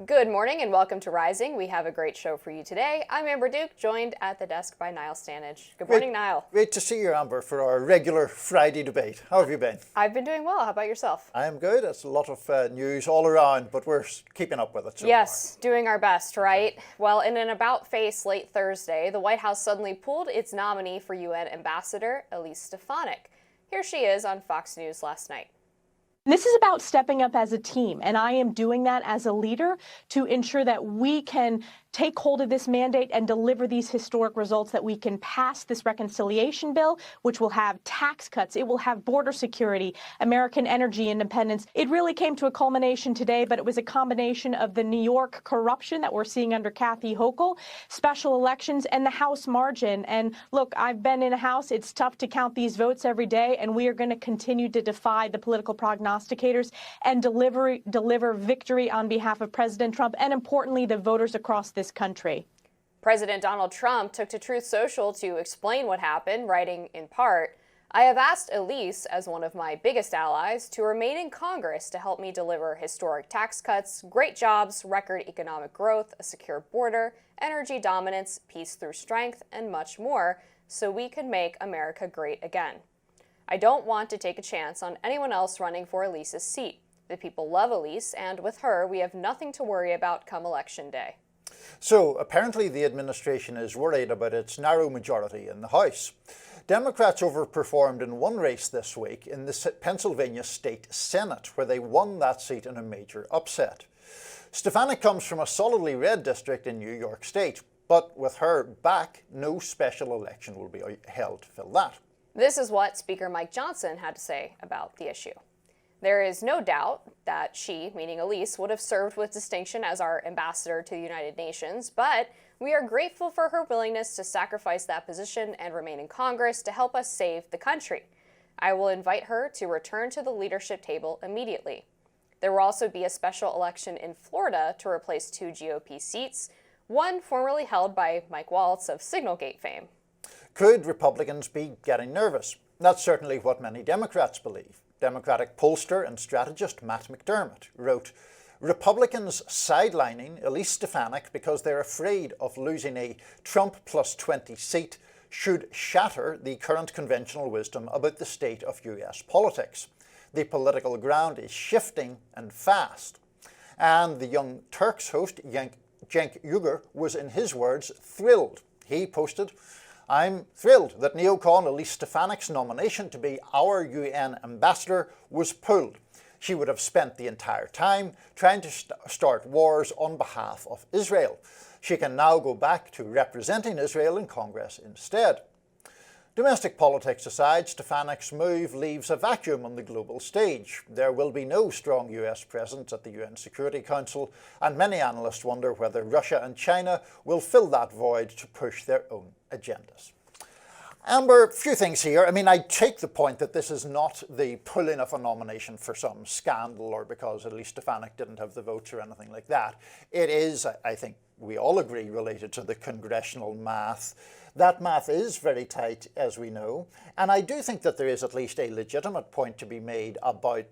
Good morning and welcome to Rising. We have a great show for you today. I'm Amber Duke, joined at the desk by Niall Stanage. Good morning, Niall. Great to see you, Amber, for our regular Friday debate. How have you been? I've been doing well. How about yourself? I am good. It's a lot of news all around, but we're keeping up with it so Yes, far. doing our best, right? Well, in an about-face late Thursday, the White House suddenly pulled its nominee for UN Ambassador, Elise Stefanik. Here she is on Fox News last night. This is about stepping up as a team, and I am doing that as a leader to ensure that we can take hold of this mandate and deliver these historic results, that we can pass this reconciliation bill, which will have tax cuts, it will have border security, American energy independence. It really came to a culmination today, but it was a combination of the New York corruption that we're seeing under Kathy Hochul, special elections, and the House margin. And look, I've been in a House. It's tough to count these votes every day, and we are going to continue to defy the political prognosticators and deliver victory on behalf of President Trump and, importantly, the voters across this country. President Donald Trump took to Truth Social to explain what happened, writing in part, "I have asked Elise, as one of my biggest allies, to remain in Congress to help me deliver historic tax cuts, great jobs, record economic growth, a secure border, energy dominance, peace through strength, and much more, so we can make America great again. I don't want to take a chance on anyone else running for Elise's seat. The people love Elise, and with her, we have nothing to worry about come Election Day." So apparently the administration is worried about its narrow majority in the House. Democrats overperformed in one race this week in the Pennsylvania State Senate, where they won that seat in a major upset. Stefanik comes from a solidly red district in New York State, but with her back, no special election will be held to fill that. This is what Speaker Mike Johnson had to say about the issue. "There is no doubt that she, meaning Elise, would have served with distinction as our ambassador to the United Nations, but we are grateful for her willingness to sacrifice that position and remain in Congress to help us save the country. I will invite her to return to the leadership table immediately. There will also be a special election in Florida to replace 2 GOP seats, one formerly held by Mike Waltz of Signalgate fame." Could Republicans be getting nervous? That's certainly what many Democrats believe. Democratic pollster and strategist Matt McDermott wrote, "Republicans sidelining Elise Stefanik because they're afraid of losing a Trump plus 20 seat should shatter the current conventional wisdom about the state of US politics. The political ground is shifting and fast." And the Young Turks host Cenk Uygur was, in his words, thrilled. He posted, "I'm thrilled that neocon Elise Stefanik's nomination to be our UN ambassador was pulled. She would have spent the entire time trying to start wars on behalf of Israel. She can now go back to representing Israel in Congress instead." Domestic politics aside, Stefanik's move leaves a vacuum on the global stage. There will be no strong US presence at the UN Security Council, and many analysts wonder whether Russia and China will fill that void to push their own agendas. Amber, a few things here. I mean, I take the point that this is not the pulling of a nomination for some scandal or because Elise Stefanik didn't have the votes or anything like that. It is, I think we all agree, related to the congressional math. That math is very tight, as we know, and I do think that there is at least a legitimate point to be made about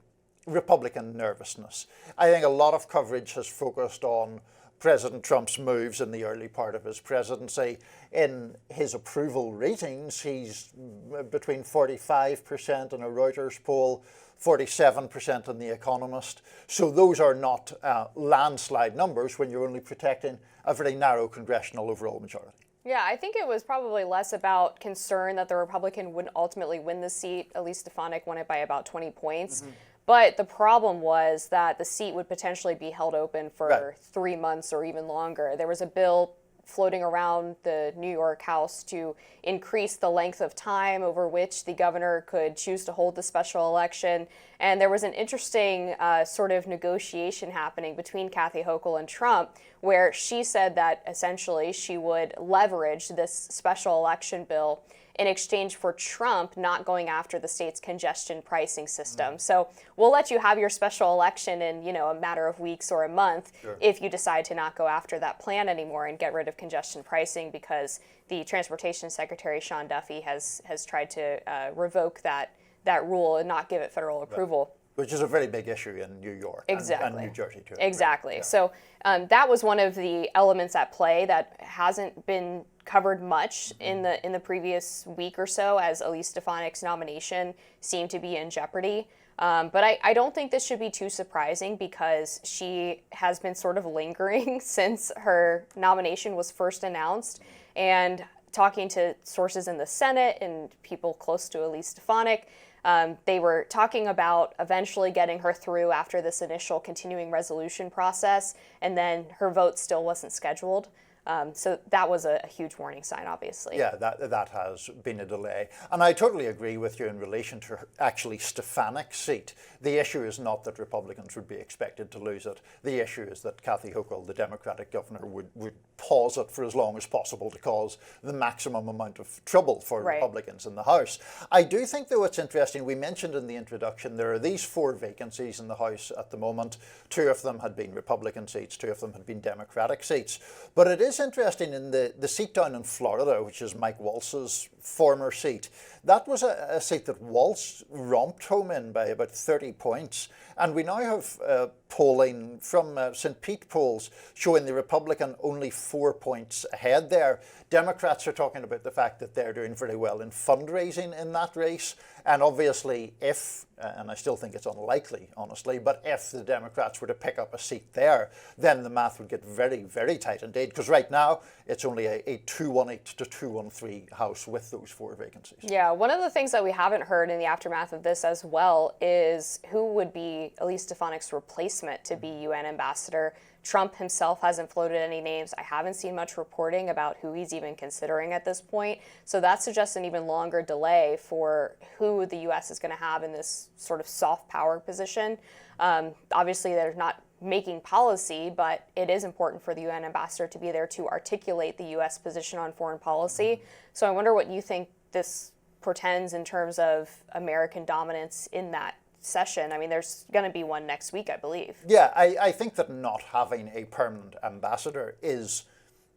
Republican nervousness. I think a lot of coverage has focused on President Trump's moves in the early part of his presidency. In his approval ratings, he's between 45% in a Reuters poll, 47% in The Economist. So those are not landslide numbers when you're only protecting a very narrow congressional overall majority. Yeah, I think it was probably less about concern that the Republican wouldn't ultimately win the seat. Elise Stefanik won it by about 20 points. But the problem was that the seat would potentially be held open for 3 months or even longer. There was a bill floating around the New York House to increase the length of time over which the governor could choose to hold the special election. And there was an interesting sort of negotiation happening between Kathy Hochul and Trump, where she said that essentially she would leverage this special election bill in exchange for Trump not going after the state's congestion pricing system. So we'll let you have your special election in, a matter of weeks or a month if you decide to not go after that plan anymore and get rid of congestion pricing, because the Transportation Secretary, Sean Duffy, has tried to revoke that rule and not give it federal approval. Which is a very big issue in New York and New Jersey too. Exactly. Yeah. So that was one of the elements at play that hasn't been covered much in the previous week or so, as Elise Stefanik's nomination seemed to be in jeopardy. But I don't think this should be too surprising, because she has been sort of lingering since her nomination was first announced. And talking to sources in the Senate and people close to Elise Stefanik, they were talking about eventually getting her through after this initial continuing resolution process, and then her vote still wasn't scheduled. So that was a huge warning sign, obviously. Yeah, that has been a delay. And I totally agree with you in relation to actually Stefanik's seat. The issue is not that Republicans would be expected to lose it. The issue is that Kathy Hochul, the Democratic governor, would pause it for as long as possible to cause the maximum amount of trouble for Republicans in the House. I do think, though, it's interesting. We mentioned in the introduction there are these 4 vacancies in the House at the moment. 2 of them had been Republican seats, 2 of them had been Democratic seats. But it is interesting, in the seat down in Florida, which is Mike Waltz's former seat, that was a seat that Waltz romped home in by about 30 points. And we now have polling from St. Pete polls showing the Republican only 4 points ahead there. Democrats are talking about the fact that they're doing very well in fundraising in that race. And obviously, if, and I still think it's unlikely, honestly, but if the Democrats were to pick up a seat there, then the math would get very, very tight indeed. Because right now, it's only a 218 to 213 House with those 4 vacancies. Yeah, one of the things that we haven't heard in the aftermath of this as well is who would be Elise Stefanik's replacement to be UN ambassador. Trump himself hasn't floated any names. I haven't seen much reporting about who he's even considering at this point. So that suggests an even longer delay for who the U.S. is going to have in this sort of soft power position. Obviously, they're not making policy, but it is important for the UN ambassador to be there to articulate the U.S. position on foreign policy. So I wonder what you think this portends in terms of American dominance in that session. I mean, there's going to be one next week, I believe. Yeah, I think that not having a permanent ambassador is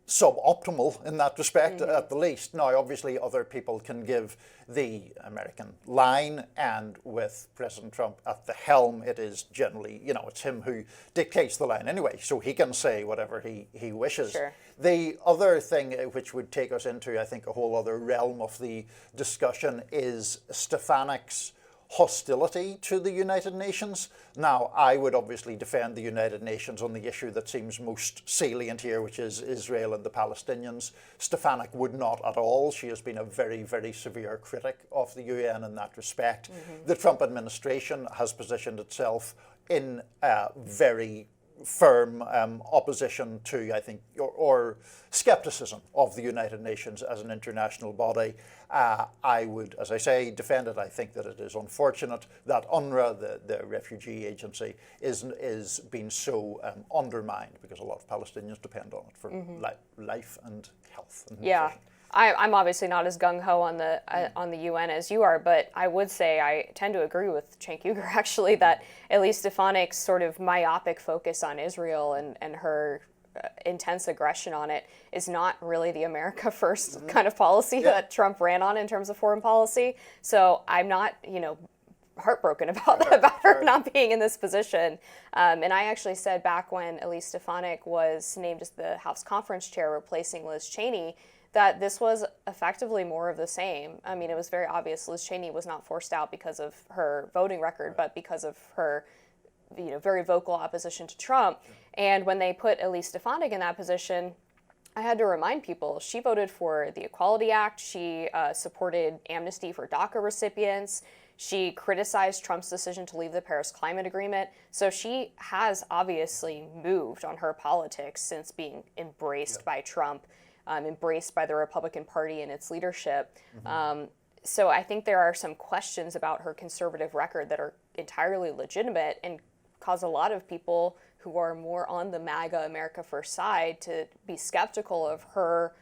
suboptimal in that respect, at the least. Now, obviously, other people can give the American line, and with President Trump at the helm, it is generally, it's him who dictates the line anyway, so he can say whatever he wishes. Sure. The other thing which would take us into, I think, a whole other realm of the discussion is Stefanik's hostility to the United Nations. Now, I would obviously defend the United Nations on the issue that seems most salient here, which is Israel and the Palestinians. Stefanik would not at all. She has been a very, very severe critic of the UN in that respect. The Trump administration has positioned itself in very firm opposition to, I think, or skepticism of the United Nations as an international body. I would, as I say, defend it. I think that it is unfortunate that UNRWA, the refugee agency, is being so undermined, because a lot of Palestinians depend on it for life and health. And nutrition. I'm obviously not as gung-ho on the UN as you are, but I would say I tend to agree with Cenk Uygur, actually, that Elise Stefanik's sort of myopic focus on Israel and her intense aggression on it is not really the America First kind of policy that Trump ran on in terms of foreign policy. So I'm not, heartbroken about that, about her not being in this position. And I actually said back when Elise Stefanik was named as the House Conference Chair, replacing Liz Cheney, that this was effectively more of the same. I mean, it was very obvious Liz Cheney was not forced out because of her voting record, but because of her, very vocal opposition to Trump. And when they put Elise Stefanik in that position, I had to remind people, she voted for the Equality Act. She supported amnesty for DACA recipients. She criticized Trump's decision to leave the Paris Climate Agreement. So she has obviously moved on her politics since being embraced by Trump, embraced by the Republican Party and its leadership. So I think there are some questions about her conservative record that are entirely legitimate and cause a lot of people who are more on the MAGA America First side to be skeptical of her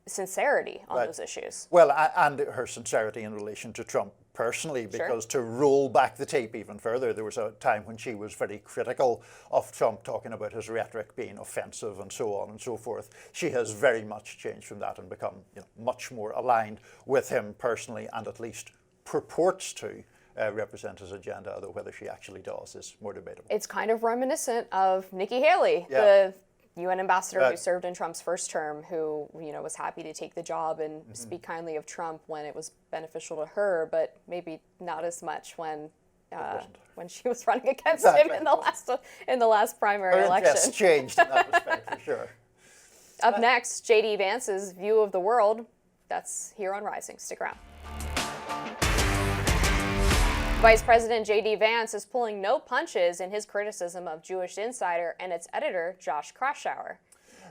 sincerity on those issues. Well, and her sincerity in relation to Trump personally, because to roll back the tape even further, there was a time when she was very critical of Trump, talking about his rhetoric being offensive and so on and so forth. She has very much changed from that and become much more aligned with him personally, and at least purports to represent his agenda, although whether she actually does is more debatable. It's kind of reminiscent of Nikki Haley, Yeah. the UN ambassador Right. who served in Trump's first term, who was happy to take the job and speak kindly of Trump when it was beneficial to her, but maybe not as much when she was running against him in the last primary Her election. interests changed in that respect, for sure. Up next, JD Vance's view of the world. That's here on Rising. Stick around. Vice President JD Vance is pulling no punches in his criticism of Jewish Insider and its editor, Josh Kraushaar.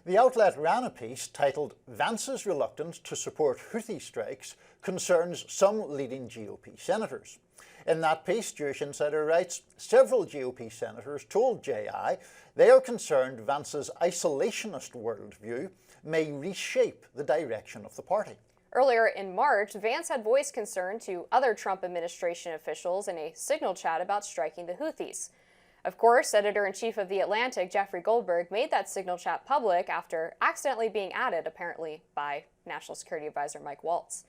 The outlet ran a piece titled "Vance's Reluctance to Support Houthi Strikes Concerns Some Leading GOP Senators." In that piece, Jewish Insider writes, several GOP senators told JI they are concerned Vance's isolationist worldview may reshape the direction of the party. Earlier in March, Vance had voiced concern to other Trump administration officials in a Signal chat about striking the Houthis. Of course, editor-in-chief of The Atlantic, Jeffrey Goldberg, made that Signal chat public after accidentally being added, apparently, by National Security Advisor Mike Waltz.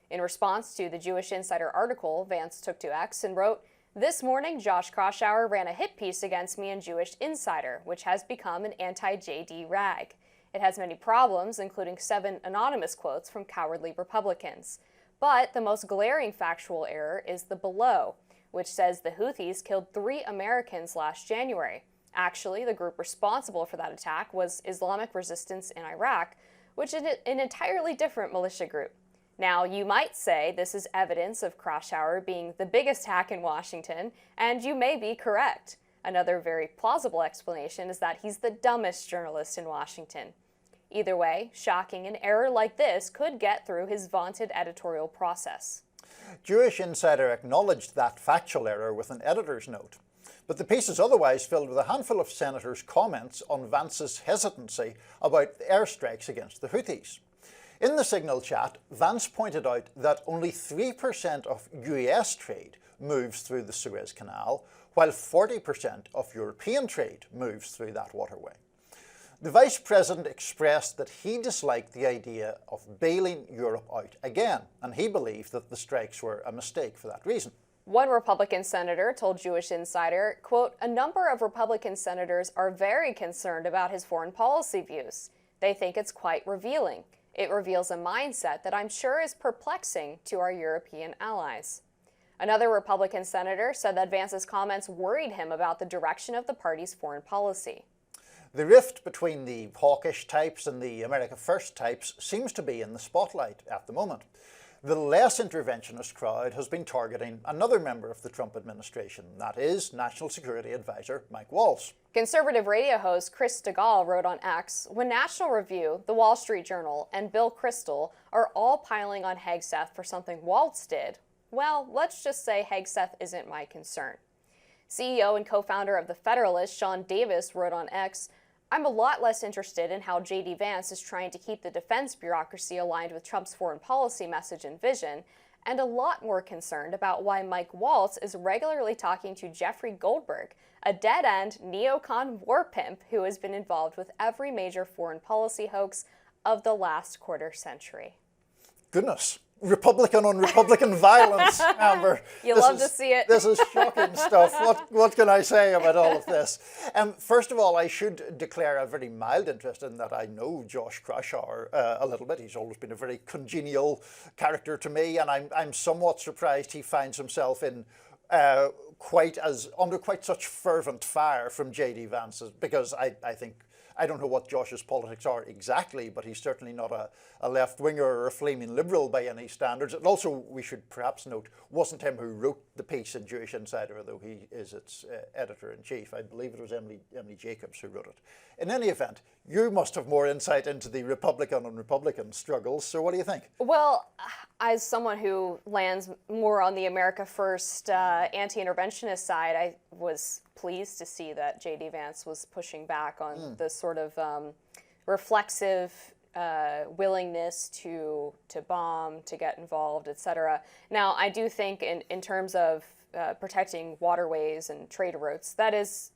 In response to the Jewish Insider article, Vance took to X and wrote, "This morning, Josh Kraushaar ran a hit piece against me in Jewish Insider, which has become an anti-JD rag. It has many problems, including 7 anonymous quotes from cowardly Republicans. But the most glaring factual error is the below, which says the Houthis killed 3 Americans last January. Actually, the group responsible for that attack was Islamic Resistance in Iraq, which is an entirely different militia group. Now, you might say this is evidence of Kraushaar being the biggest hack in Washington, and you may be correct. Another very plausible explanation is that he's the dumbest journalist in Washington. Either way, shocking, an error like this could get through his vaunted editorial process." Jewish Insider acknowledged that factual error with an editor's note, but the piece is otherwise filled with a handful of senators' comments on Vance's hesitancy about airstrikes against the Houthis. In the Signal chat, Vance pointed out that only 3% of US trade moves through the Suez Canal, while 40% of European trade moves through that waterway. The Vice President expressed that he disliked the idea of bailing Europe out again, and he believed that the strikes were a mistake for that reason. One Republican senator told Jewish Insider, quote, "A number of Republican senators are very concerned about his foreign policy views. They think it's quite revealing. It reveals a mindset that I'm sure is perplexing to our European allies." Another Republican senator said that Vance's comments worried him about the direction of the party's foreign policy. The rift between the hawkish types and the America First types seems to be in the spotlight at the moment. The less interventionist crowd has been targeting another member of the Trump administration, that is National Security Advisor Mike Waltz. Conservative radio host Chris Stigall wrote on X, "When National Review, The Wall Street Journal, and Bill Kristol are all piling on Hegseth for something Waltz did, well, let's just say Hegseth isn't my concern." CEO and co-founder of The Federalist, Sean Davis, wrote on X, "I'm a lot less interested in how JD Vance is trying to keep the defense bureaucracy aligned with Trump's foreign policy message and vision, and a lot more concerned about why Mike Waltz is regularly talking to Jeffrey Goldberg, a dead-end neocon war pimp who has been involved with every major foreign policy hoax of the last quarter century." Goodness. Republican on Republican violence, Amber. You love to see it. This is shocking stuff. What can I say about all of this? First of all, I should declare a very mild interest in that I know Josh Kraushaar a little bit. He's always been a very congenial character to me, and I'm somewhat surprised he finds himself in under quite such fervent fire from JD Vance, because I think, I don't know what Josh's politics are exactly, but he's certainly not a left-winger or a flaming liberal by any standards. And also, we should perhaps note, wasn't him who wrote the piece in Jewish Insider, although he is its editor-in-chief. I believe it was Emily Jacobs who wrote it. In any event, you must have more insight into the Republican on Republican struggles, so what do you think? Well, as someone who lands more on the America First anti-interventionist side, I was pleased to see that JD Vance was pushing back on the sort of reflexive willingness to bomb, to get involved, etc. Now, I do think in terms of protecting waterways and trade routes, that is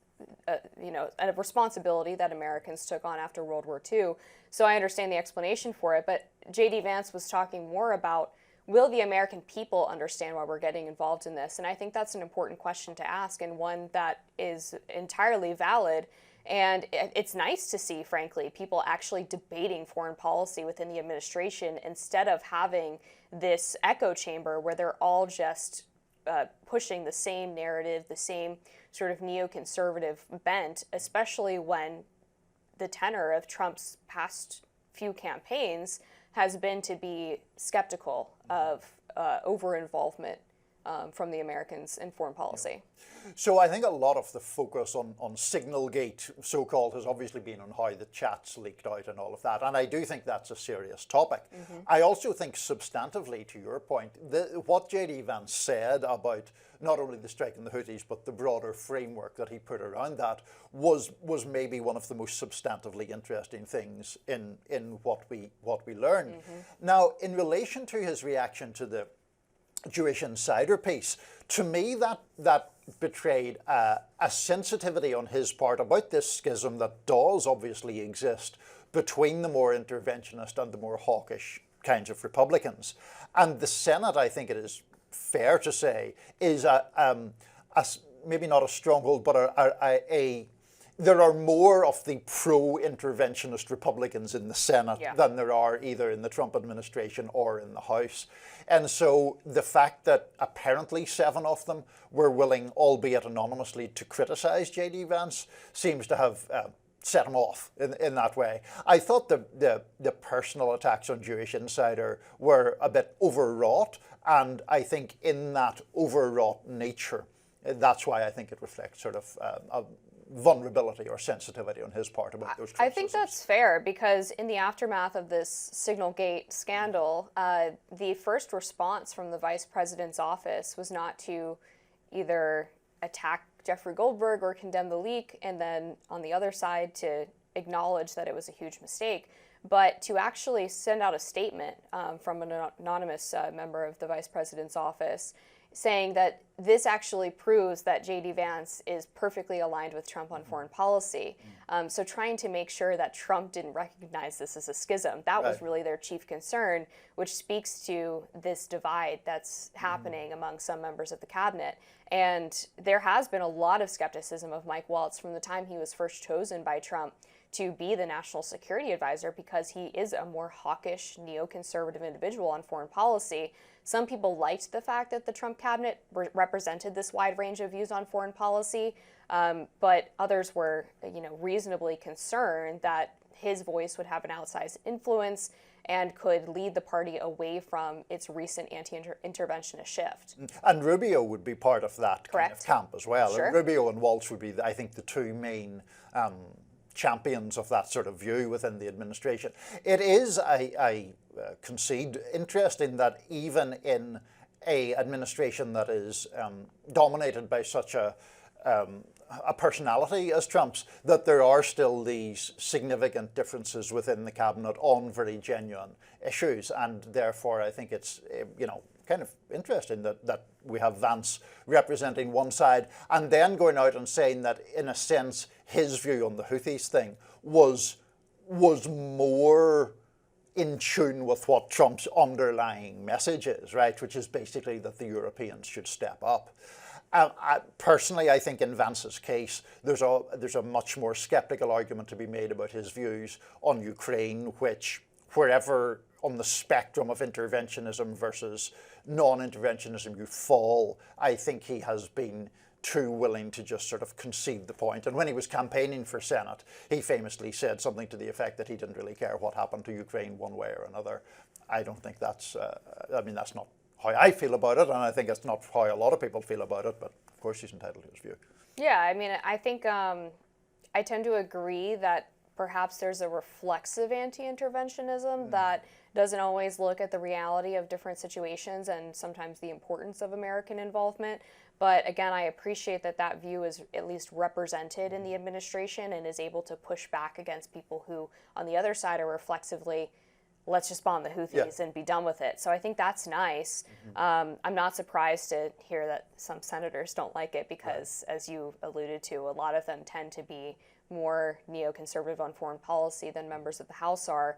a responsibility that Americans took on after World War II. So I understand the explanation for it, but JD Vance was talking more about will the American people understand why we're getting involved in this? And I think that's an important question to ask, and one that is entirely valid. And it's nice to see, frankly, people actually debating foreign policy within the administration instead of having this echo chamber where they're all just pushing the same narrative, the same sort of neoconservative bent, especially when the tenor of Trump's past few campaigns has been to be skeptical of over-involvement from the Americans in foreign policy. So I think a lot of the focus on Signalgate, so-called, has obviously been on how the chats leaked out and all of that. And I do think that's a serious topic. I also think substantively, to your point, what JD Vance said about not only the strike on the Houthis, but the broader framework that he put around that was maybe one of the most substantively interesting things in what we learned. Now, in relation to his reaction to the Jewish insider piece, to me that betrayed a sensitivity on his part about this schism that does obviously exist between the more interventionist and the more hawkish kinds of Republicans. And the Senate, I think it is fair to say, is maybe not a stronghold, but there are more of the pro-interventionist Republicans in the Senate than there are either in the Trump administration or in the House. And so the fact that apparently 7 of them were willing, albeit anonymously, to criticize J.D. Vance seems to have set him off in that way. I thought the personal attacks on Jewish Insider were a bit overwrought, and I think in that overwrought nature, that's why I think it reflects sort of a vulnerability or sensitivity on his part about those criticisms. I think that's fair, because in the aftermath of this Signalgate scandal, the first response from the vice president's office was not to either attack Jeffrey Goldberg or condemn the leak, and then on the other side to acknowledge that it was a huge mistake, but to actually send out a statement from an anonymous member of the vice president's office saying that this actually proves that J.D. Vance is perfectly aligned with Trump on foreign policy. So trying to make sure that Trump didn't recognize this as a schism, that was really their chief concern, which speaks to this divide that's happening among some members of the cabinet. And there has been a lot of skepticism of Mike Waltz from the time he was first chosen by Trump to be the national security advisor, because he is a more hawkish, neoconservative individual on foreign policy. Some people liked the fact that the Trump cabinet represented this wide range of views on foreign policy, but others were, reasonably concerned that his voice would have an outsized influence and could lead the party away from its recent anti-interventionist shift. And Rubio would be part of that kind of camp as well. Sure. And Rubio and Waltz would be, I think, the two main champions of that sort of view within the administration. It is, I concede, interesting that even in a administration that is dominated by such a personality as Trump's, that there are still these significant differences within the cabinet on very genuine issues. And therefore, I think it's, kind of interesting that we have Vance representing one side and then going out and saying that, in a sense, his view on the Houthis thing was more in tune with what Trump's underlying message is, right? Which is basically that the Europeans should step up. Personally, I think in Vance's case, there's a much more skeptical argument to be made about his views on Ukraine, which, wherever on the spectrum of interventionism versus non-interventionism you fall, I think he has been too willing to just sort of concede the point. And when he was campaigning for Senate, he famously said something to the effect that he didn't really care what happened to Ukraine one way or another. I don't think that's, that's not how I feel about it, and I think it's not how a lot of people feel about it, but of course he's entitled to his view. Yeah, I think I tend to agree that perhaps there's a reflexive anti-interventionism that doesn't always look at the reality of different situations and sometimes the importance of American involvement. But again, I appreciate that view is at least represented in the administration and is able to push back against people who, on the other side, are reflexively, let's just bomb the Houthis and be done with it. So I think that's nice. I'm not surprised to hear that some senators don't like it because, as you alluded to, a lot of them tend to be more neoconservative on foreign policy than members of the House are.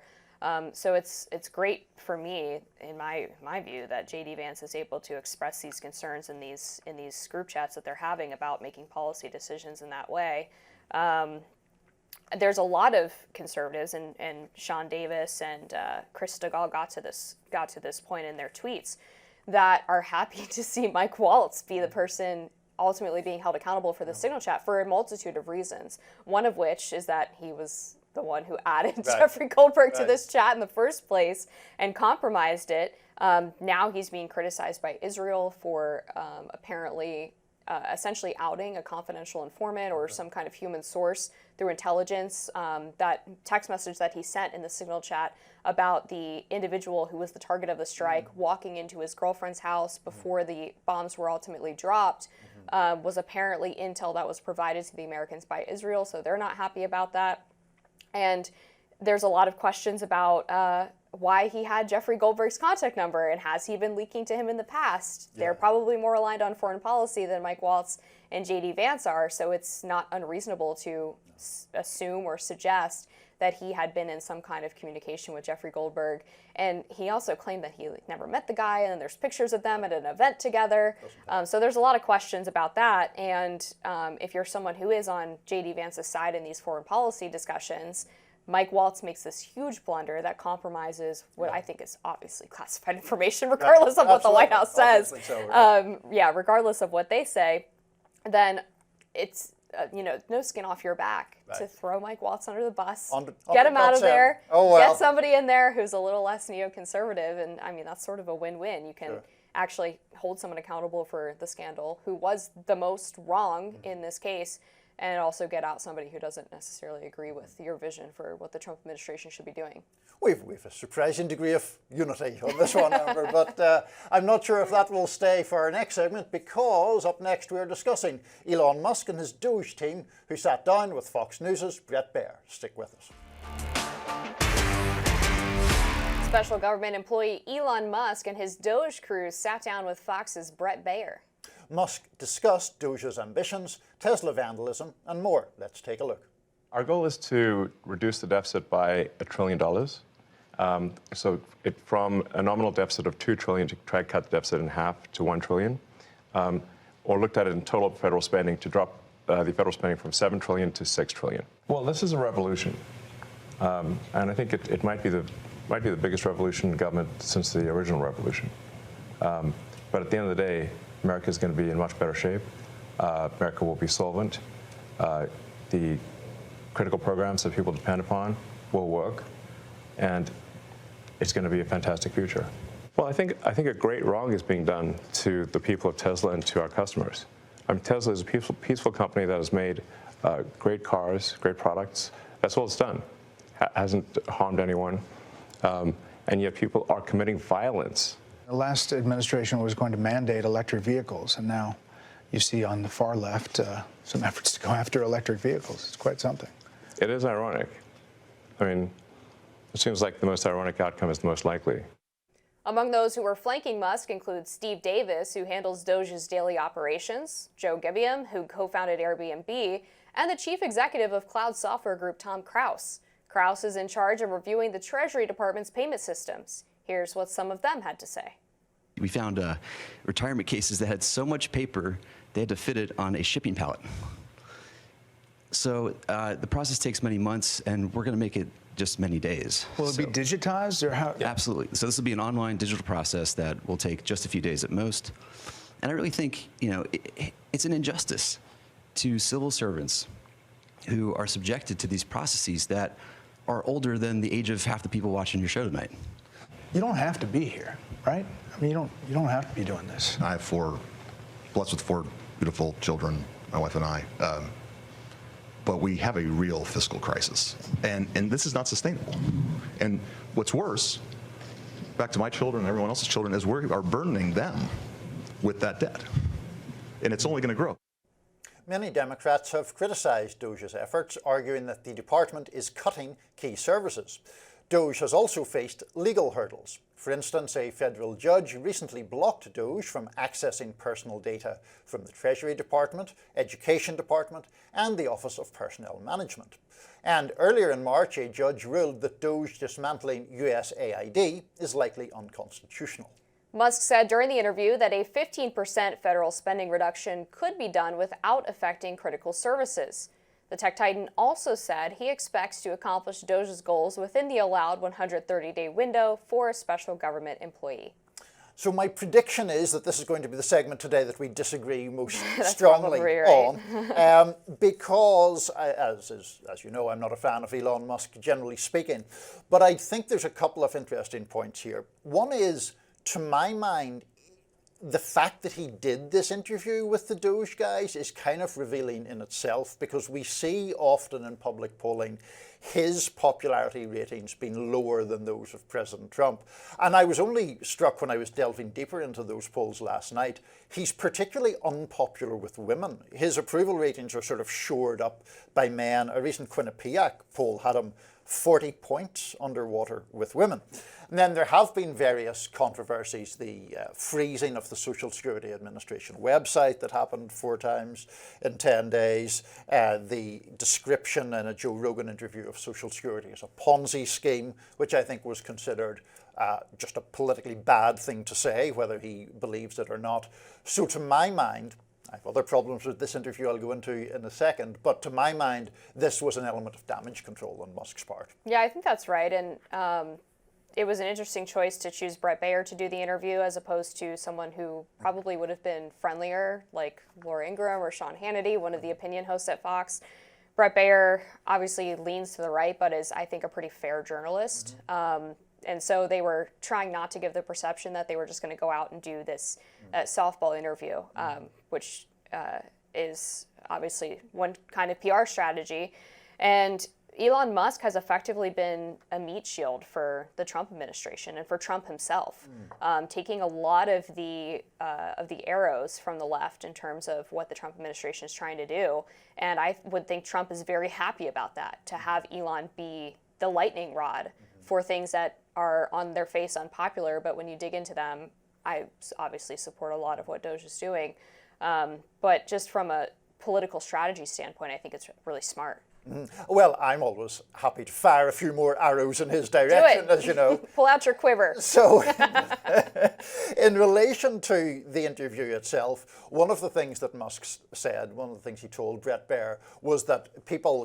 So it's great for me, in my view, that JD Vance is able to express these concerns in these group chats that they're having about making policy decisions in that way. There's a lot of conservatives, and Sean Davis and Chris Stigall got to this point in their tweets, that are happy to see Mike Waltz be the person ultimately being held accountable for the Signal chat for a multitude of reasons. One of which is that he was the one who added Jeffrey Goldberg to this chat in the first place and compromised it. Now he's being criticized by Israel for apparently essentially outing a confidential informant or some kind of human source through intelligence. That text message that he sent in the Signal chat about the individual who was the target of the strike walking into his girlfriend's house before the bombs were ultimately dropped was apparently intel that was provided to the Americans by Israel, so they're not happy about that. And there's a lot of questions about why he had Jeffrey Goldberg's contact number, and has he been leaking to him in the past? They're probably more aligned on foreign policy than Mike Waltz and JD Vance are, so it's not unreasonable to assume or suggest that he had been in some kind of communication with Jeffrey Goldberg. And he also claimed that he never met the guy, and there's pictures of them at an event together. So there's a lot of questions about that. And if you're someone who is on JD Vance's side in these foreign policy discussions, Mike Waltz makes this huge blunder that compromises what I think is obviously classified information, regardless of what the White House says. Regardless of what they say, then it's no skin off your back to throw Mike Waltz under the bus, get him out of there, get somebody in there who's a little less neoconservative, and I mean that's sort of a win-win. You can actually hold someone accountable for the scandal who was the most wrong in this case, and also get out somebody who doesn't necessarily agree with your vision for what the Trump administration should be doing. We've a surprising degree of unity on this one, Amber, but I'm not sure if that will stay for our next segment, because up next we're discussing Elon Musk and his DOGE team, who sat down with Fox News' Bret Baier. Stick with us. Special government employee Elon Musk and his DOGE crew sat down with Fox's Bret Baier. Musk discussed DOGE's ambitions, Tesla vandalism, and more. Let's take a look. Our goal is to reduce the deficit by $1 trillion. From a nominal deficit of $2 trillion to try to cut the deficit in half to $1 trillion, or looked at it in total federal spending to drop the federal spending from $7 trillion to $6 trillion. Well, this is a revolution, and I think it might be the biggest revolution in government since the original revolution. But at the end of the day, America is going to be in much better shape. America will be solvent. The critical programs that people depend upon will work, and it's going to be a fantastic future. Well, I think a great wrong is being done to the people of Tesla and to our customers. I mean, Tesla is a peaceful company that has made great cars, great products. That's all it's done. Hasn't harmed anyone, and yet people are committing violence. The last administration was going to mandate electric vehicles, and now you see on the far left some efforts to go after electric vehicles. It's quite something. It is ironic. I mean, it seems like the most ironic outcome is the most likely. Among those who were flanking Musk include Steve Davis, who handles DOGE's daily operations, Joe Gebiam, who co-founded Airbnb, and the chief executive of cloud software group Tom Kraus. Kraus is in charge of reviewing the Treasury Department's payment systems. Here's what some of them had to say. We found retirement cases that had so much paper, they had to fit it on a shipping pallet. So the process takes many months, and we're going to make it just many days. Will it be digitized, or how? Absolutely. So this will be an online digital process that will take just a few days at most. And I really think, it's an injustice to civil servants who are subjected to these processes that are older than the age of half the people watching your show tonight. You don't have to be here, right? I mean, you don't have to be doing this. I have blessed with four beautiful children, my wife and I. But we have a real fiscal crisis, and this is not sustainable. And what's worse, back to my children and everyone else's children, is we are burdening them with that debt, and it's only going to grow. Many Democrats have criticized DOGE's efforts, arguing that the department is cutting key services. DOGE has also faced legal hurdles. For instance, a federal judge recently blocked DOGE from accessing personal data from the Treasury Department, Education Department, and the Office of Personnel Management. And earlier in March, a judge ruled that DOGE dismantling USAID is likely unconstitutional. Musk said during the interview that a 15% federal spending reduction could be done without affecting critical services. The tech titan also said he expects to accomplish DOGE's goals within the allowed 130-day window for a special government employee. So my prediction is that this is going to be the segment today that we disagree most That's strongly probably right. on, because, as you know, I'm not a fan of Elon Musk, generally speaking. But I think there's a couple of interesting points here. One is, to my mind, the fact that he did this interview with the DOGE guys is kind of revealing in itself, because we see often in public polling his popularity ratings being lower than those of President Trump. And I was only struck when I was delving deeper into those polls last night. He's particularly unpopular with women. His approval ratings are sort of shored up by men. A recent Quinnipiac poll had him 40 points underwater with women. And then there have been various controversies, the freezing of the Social Security Administration website that happened 4 times in 10 days, the description in a Joe Rogan interview of Social Security as a Ponzi scheme, which I think was considered just a politically bad thing to say, whether he believes it or not. So to my mind, I have other problems with this interview I'll go into in a second, but to my mind, this was an element of damage control on Musk's part. Yeah, I think that's right. And it was an interesting choice to choose Bret Baier to do the interview as opposed to someone who probably would have been friendlier, like Laura Ingraham or Sean Hannity, one of the opinion hosts at Fox. Bret Baier obviously leans to the right, but is, I think, a pretty fair journalist. And so they were trying not to give the perception that they were just going to go out and do this softball interview, which is obviously one kind of PR strategy. And Elon Musk has effectively been a meat shield for the Trump administration and for Trump himself, taking a lot of the arrows from the left in terms of what the Trump administration is trying to do. And I would think Trump is very happy about that, to have Elon be the lightning rod for things that are on their face unpopular, but when you dig into them, I obviously support a lot of what DOGE is doing. But just from a political strategy standpoint, I think it's really smart. Well, I'm always happy to fire a few more arrows in his direction, as you know. Pull out your quiver. So, in relation to the interview itself, one of the things that Musk said, one of the things he told Bret Baier, was that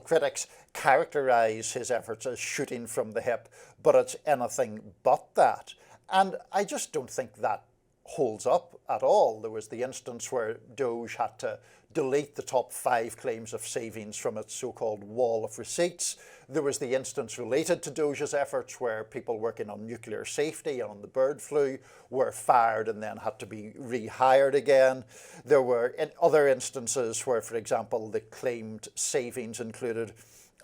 critics characterize his efforts as shooting from the hip, but it's anything but that. And I just don't think that holds up at all. There was the instance where DOGE had to delete the top 5 claims of savings from its so-called wall of receipts. There was the instance related to DOGE's efforts where people working on nuclear safety and on the bird flu were fired and then had to be rehired again. There were other instances where, for example, the claimed savings included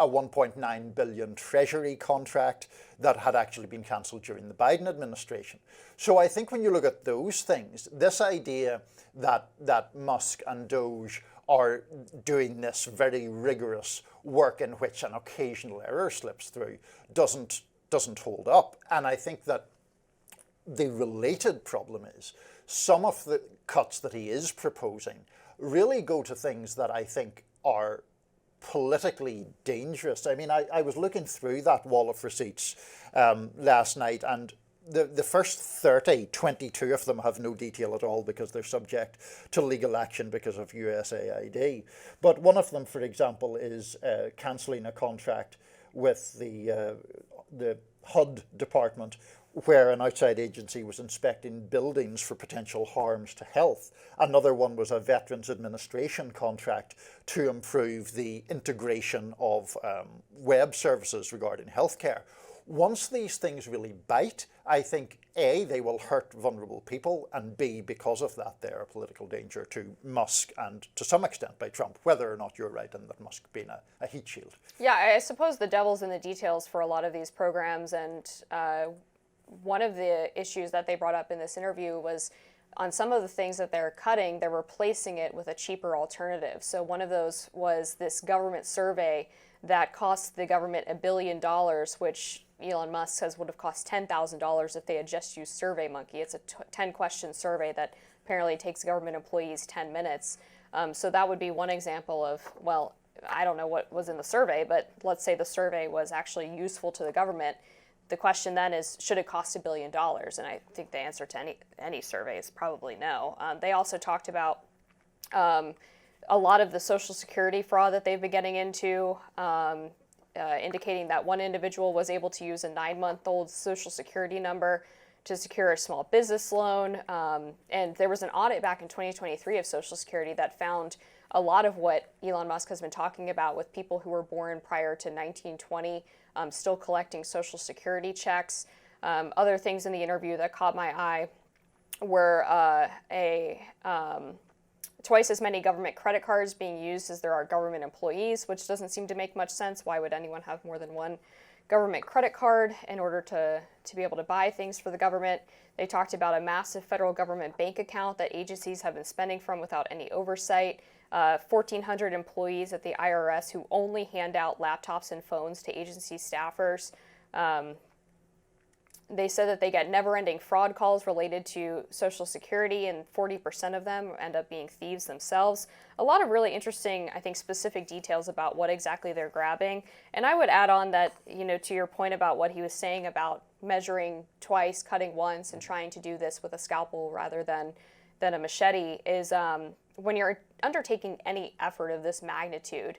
a $1.9 billion Treasury contract that had actually been cancelled during the Biden administration. So I think when you look at those things, this idea that Musk and DOGE are doing this very rigorous work in which an occasional error slips through doesn't hold up. And I think that the related problem is some of the cuts that he is proposing really go to things that I think are politically dangerous. I mean, I was looking through that wall of receipts last night, and the first 30, 22 of them have no detail at all because they're subject to legal action because of USAID. But one of them, for example, is cancelling a contract with the HUD department where an outside agency was inspecting buildings for potential harms to health. Another one was a Veterans Administration contract to improve the integration of web services regarding healthcare. Once these things really bite, I think A, they will hurt vulnerable people, and B, because of that, they're a political danger to Musk and to some extent by Trump, whether or not you're right in that Musk being a heat shield. Yeah, I suppose the devil's in the details for a lot of these programs, and one of the issues that they brought up in this interview was on some of the things that they're cutting, they're replacing it with a cheaper alternative. So one of those was this government survey that cost the government $1 billion, which Elon Musk says would have cost $10,000 if they had just used SurveyMonkey. It's a 10-question survey that apparently takes government employees 10 minutes. So that would be one example of, well, I don't know what was in the survey, but let's say the survey was actually useful to the government. The question then is, should it cost $1 billion? And I think the answer to any survey is probably no. They also talked about a lot of the Social Security fraud that they've been getting into, indicating that one individual was able to use a 9-month-old Social Security number to secure a small business loan. And there was an audit back in 2023 of Social Security that found a lot of what Elon Musk has been talking about with people who were born prior to 1920, still collecting Social Security checks. Other things in the interview that caught my eye were twice as many government credit cards being used as there are government employees, which doesn't seem to make much sense. Why would anyone have more than one government credit card in order to be able to buy things for the government? They talked about a massive federal government bank account that agencies have been spending from without any oversight. 1,400 employees at the IRS who only hand out laptops and phones to agency staffers. They said that they get never-ending fraud calls related to Social Security, and 40% of them end up being thieves themselves. A lot of really interesting, I think, specific details about what exactly they're grabbing. And I would add on that, you know, to your point about what he was saying about measuring twice, cutting once, and trying to do this with a scalpel rather than a machete, is when you're undertaking any effort of this magnitude,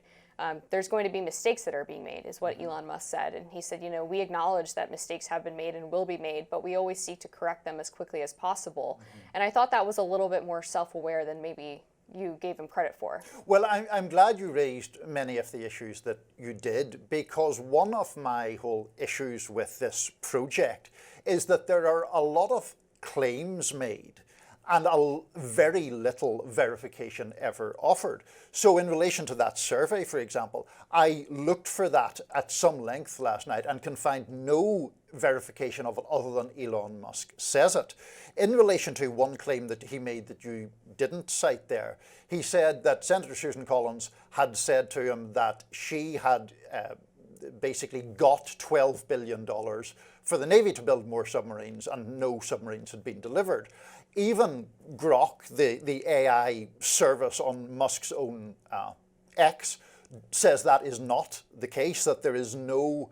there's going to be mistakes that are being made, is what Elon Musk said. And he said, you know, we acknowledge that mistakes have been made and will be made, but we always seek to correct them as quickly as possible. And I thought that was a little bit more self-aware than maybe you gave him credit for. Well, I'm glad you raised many of the issues that you did, because one of my whole issues with this project is that there are a lot of claims made and very little verification ever offered. So in relation to that survey, for example, I looked for that at some length last night and can find no verification of it other than Elon Musk says it. In relation to one claim that he made that you didn't cite there, he said that Senator Susan Collins had said to him that she had basically got $12 billion for the Navy to build more submarines, and no submarines had been delivered. Even Grok, the AI service on Musk's own X, says that is not the case, that there is no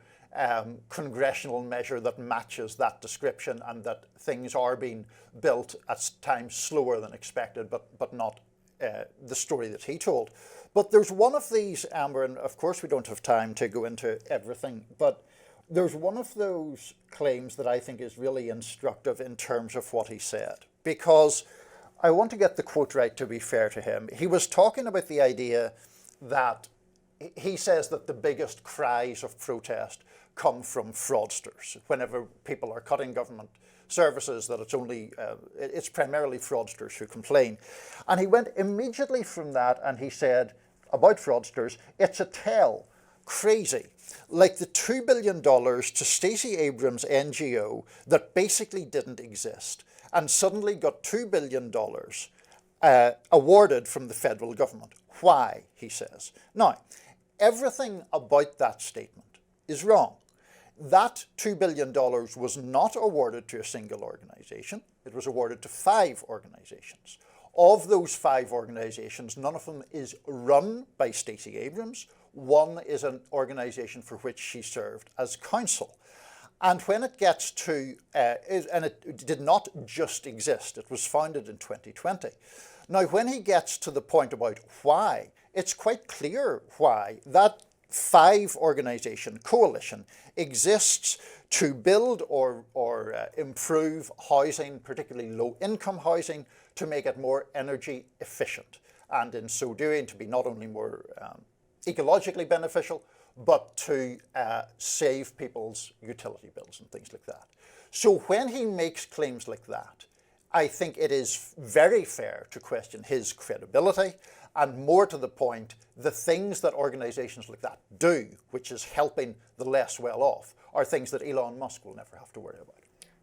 congressional measure that matches that description, and that things are being built at times slower than expected, but not the story that he told. But there's one of these, Amber, and of course we don't have time to go into everything, but there's one of those claims that I think is really instructive in terms of what he said, because I want to get the quote right, to be fair to him. He was talking about the idea that he says that the biggest cries of protest come from fraudsters. Whenever people are cutting government services, that it's primarily fraudsters who complain. And he went immediately from that and he said about fraudsters, it's a tell, crazy. Like the $2 billion to Stacey Abrams' NGO that basically didn't exist and suddenly got $2 billion awarded from the federal government. Why, he says. Now, everything about that statement is wrong. That $2 billion was not awarded to a single organization. It was awarded to 5 organizations. Of those 5 organizations, none of them is run by Stacey Abrams. One is an organization for which she served as counsel. And when it gets to, and it did not just exist, it was founded in 2020. Now, when he gets to the point about why, it's quite clear why that 5 organization coalition exists to build or improve housing, particularly low-income housing, to make it more energy efficient, and in so doing to be not only more ecologically beneficial, but to save people's utility bills and things like that. So when he makes claims like that, I think it is very fair to question his credibility, and more to the point, the things that organizations like that do, which is helping the less well-off, are things that Elon Musk will never have to worry about.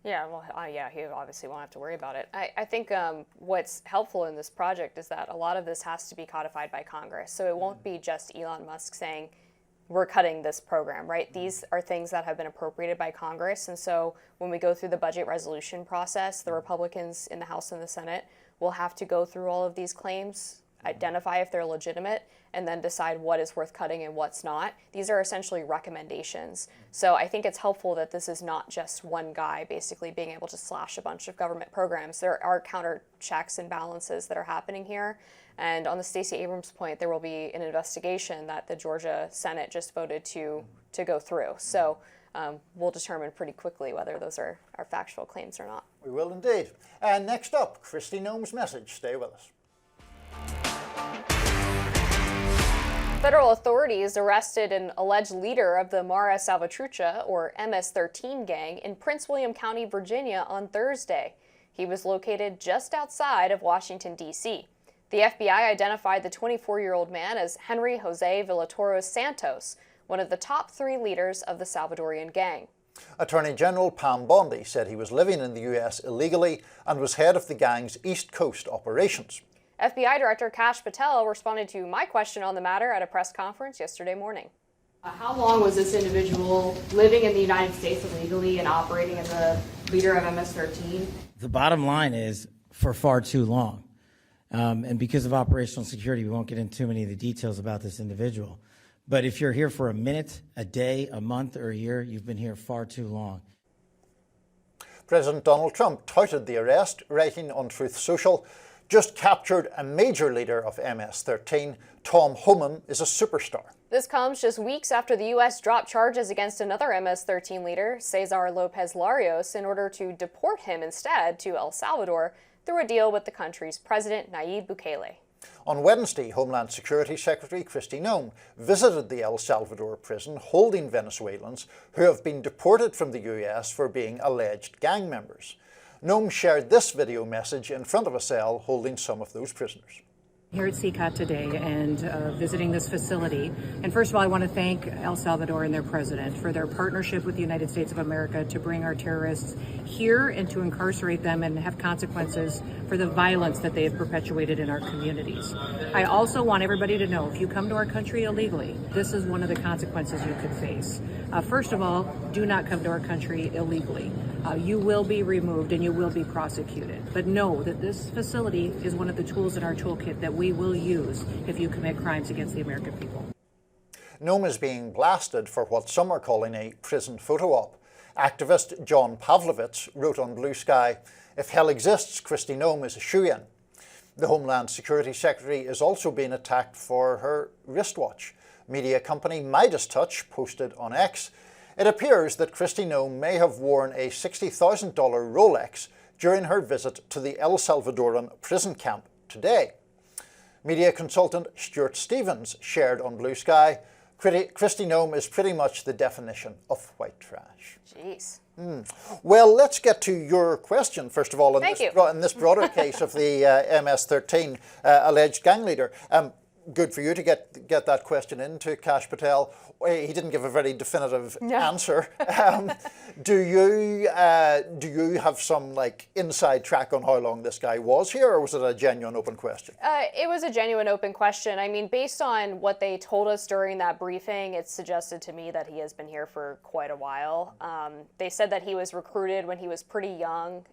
Yeah, well, yeah, he obviously won't have to worry about it. I think what's helpful in this project is that a lot of this has to be codified by Congress. So it won't be just Elon Musk saying, we're cutting this program, right? These are things that have been appropriated by Congress. And so when we go through the budget resolution process, the Republicans in the House and the Senate will have to go through all of these claims, identify if they're legitimate, and then decide what is worth cutting and what's not. These are essentially recommendations. So I think it's helpful that this is not just one guy basically being able to slash a bunch of government programs. There are counter checks and balances that are happening here. And on the Stacey Abrams point, there will be an investigation that the Georgia Senate just voted to go through. So we'll determine pretty quickly whether those are factual claims or not. We will indeed. And next up, Kristi Noem's message. Stay with us. Federal authorities arrested an alleged leader of the Mara Salvatrucha, or MS-13 gang, in Prince William County, Virginia on Thursday. He was located just outside of Washington, D.C. The FBI identified the 24-year-old man as Henry Jose Villatoro Santos, one of the top 3 leaders of the Salvadorian gang. Attorney General Pam Bondi said he was living in the U.S. illegally and was head of the gang's East Coast operations. FBI Director Kash Patel responded to my question on the matter at a press conference yesterday morning. How long was this individual living in the United States illegally and operating as a leader of MS-13? The bottom line is for far too long. And because of operational security, we won't get into too many of the details about this individual. But if you're here for a minute, a day, a month, or a year, you've been here far too long. President Donald Trump touted the arrest, writing on Truth Social, "Just captured a major leader of MS-13. Tom Homan is a superstar." This comes just weeks after the U.S. dropped charges against another MS-13 leader, Cesar Lopez Larios, in order to deport him instead to El Salvador through a deal with the country's President Nayib Bukele. On Wednesday, Homeland Security Secretary Kristi Noem visited the El Salvador prison holding Venezuelans who have been deported from the U.S. for being alleged gang members. Noem shared this video message in front of a cell holding some of those prisoners. Here at CCOT today and visiting this facility. And first of all, I want to thank El Salvador and their president for their partnership with the United States of America to bring our terrorists here and to incarcerate them and have consequences for the violence that they have perpetuated in our communities. I also want everybody to know, if you come to our country illegally, this is one of the consequences you could face. First of all, do not come to our country illegally. You will be removed and you will be prosecuted. But know that this facility is one of the tools in our toolkit that we will use if you commit crimes against the American people. Noem is being blasted for what some are calling a prison photo op. Activist John Pavlovitz wrote on Blue Sky, "If hell exists, Kristi Noem is a shoo-in." The Homeland Security Secretary is also being attacked for her wristwatch. Media company Midas Touch posted on X, "It appears that Kristi Noem may have worn a $60,000 Rolex during her visit to the El Salvadoran prison camp today." Media consultant Stuart Stevens shared on Blue Sky, "Kristi Noem is pretty much the definition of white trash." Jeez. Well, let's get to your question, first of all, in this broader case of the MS-13 alleged gang leader. Good for you to get that question in to Kash Patel. He didn't give a very definitive answer. Do you have some inside track on how long this guy was here, or was it a genuine open question? It was a genuine open question. I mean, based on what they told us during that briefing, it suggested to me that he has been here for quite a while. They said that he was recruited when he was pretty young.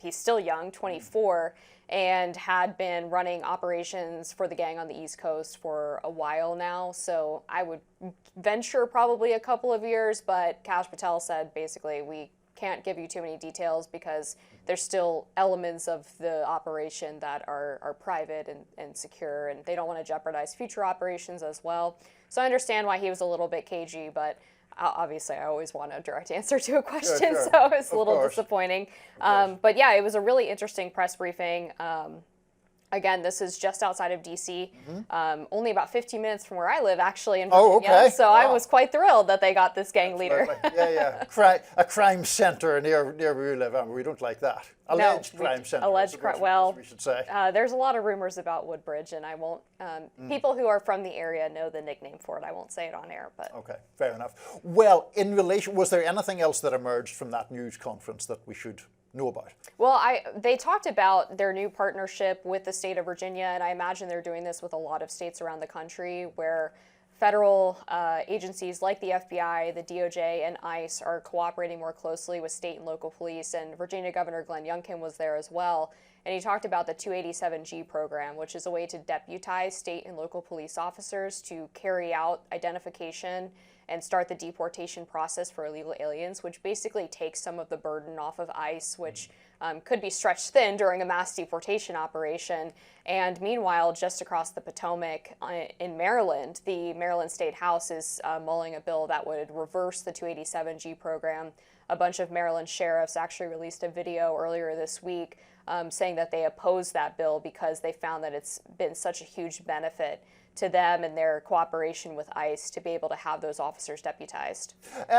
He's still young, 24. And had been running operations for the gang on the East Coast for a while now. So I would venture probably a couple of years, but Kash Patel said basically we can't give you too many details because there's still elements of the operation that are private and secure, and they don't want to jeopardize future operations as well. So I understand why he was a little bit cagey, but obviously I always want a direct answer to a question, Sure. so it's a little disappointing. But yeah, it was a really interesting press briefing. Again, this is just outside of D.C., only about 15 minutes from where I live, actually, in Virginia. Oh, okay. So I was quite thrilled that they got this gang leader. Yeah. A crime center near where we live, and we don't like that. Alleged crime center. Alleged crime. Well, we should say. There's a lot of rumors about Woodbridge, and I won't. People who are from the area know the nickname for it. I won't say it on air, but. Okay, fair enough. Well, in relation, was there anything else that emerged from that news conference that we should know about? Well, they talked about their new partnership with the state of Virginia, and I imagine they're doing this with a lot of states around the country where federal agencies like the FBI, the DOJ, and ICE are cooperating more closely with state and local police, and Virginia Governor Glenn Youngkin was there as well. And he talked about the 287G program, which is a way to deputize state and local police officers to carry out identification and start the deportation process for illegal aliens, which basically takes some of the burden off of ICE, which could be stretched thin during a mass deportation operation. And meanwhile, just across the Potomac in Maryland, the Maryland State House is mulling a bill that would reverse the 287G program. A bunch of Maryland sheriffs actually released a video earlier this week saying that they oppose that bill because they found that it's been such a huge benefit to them and their cooperation with ICE to be able to have those officers deputized.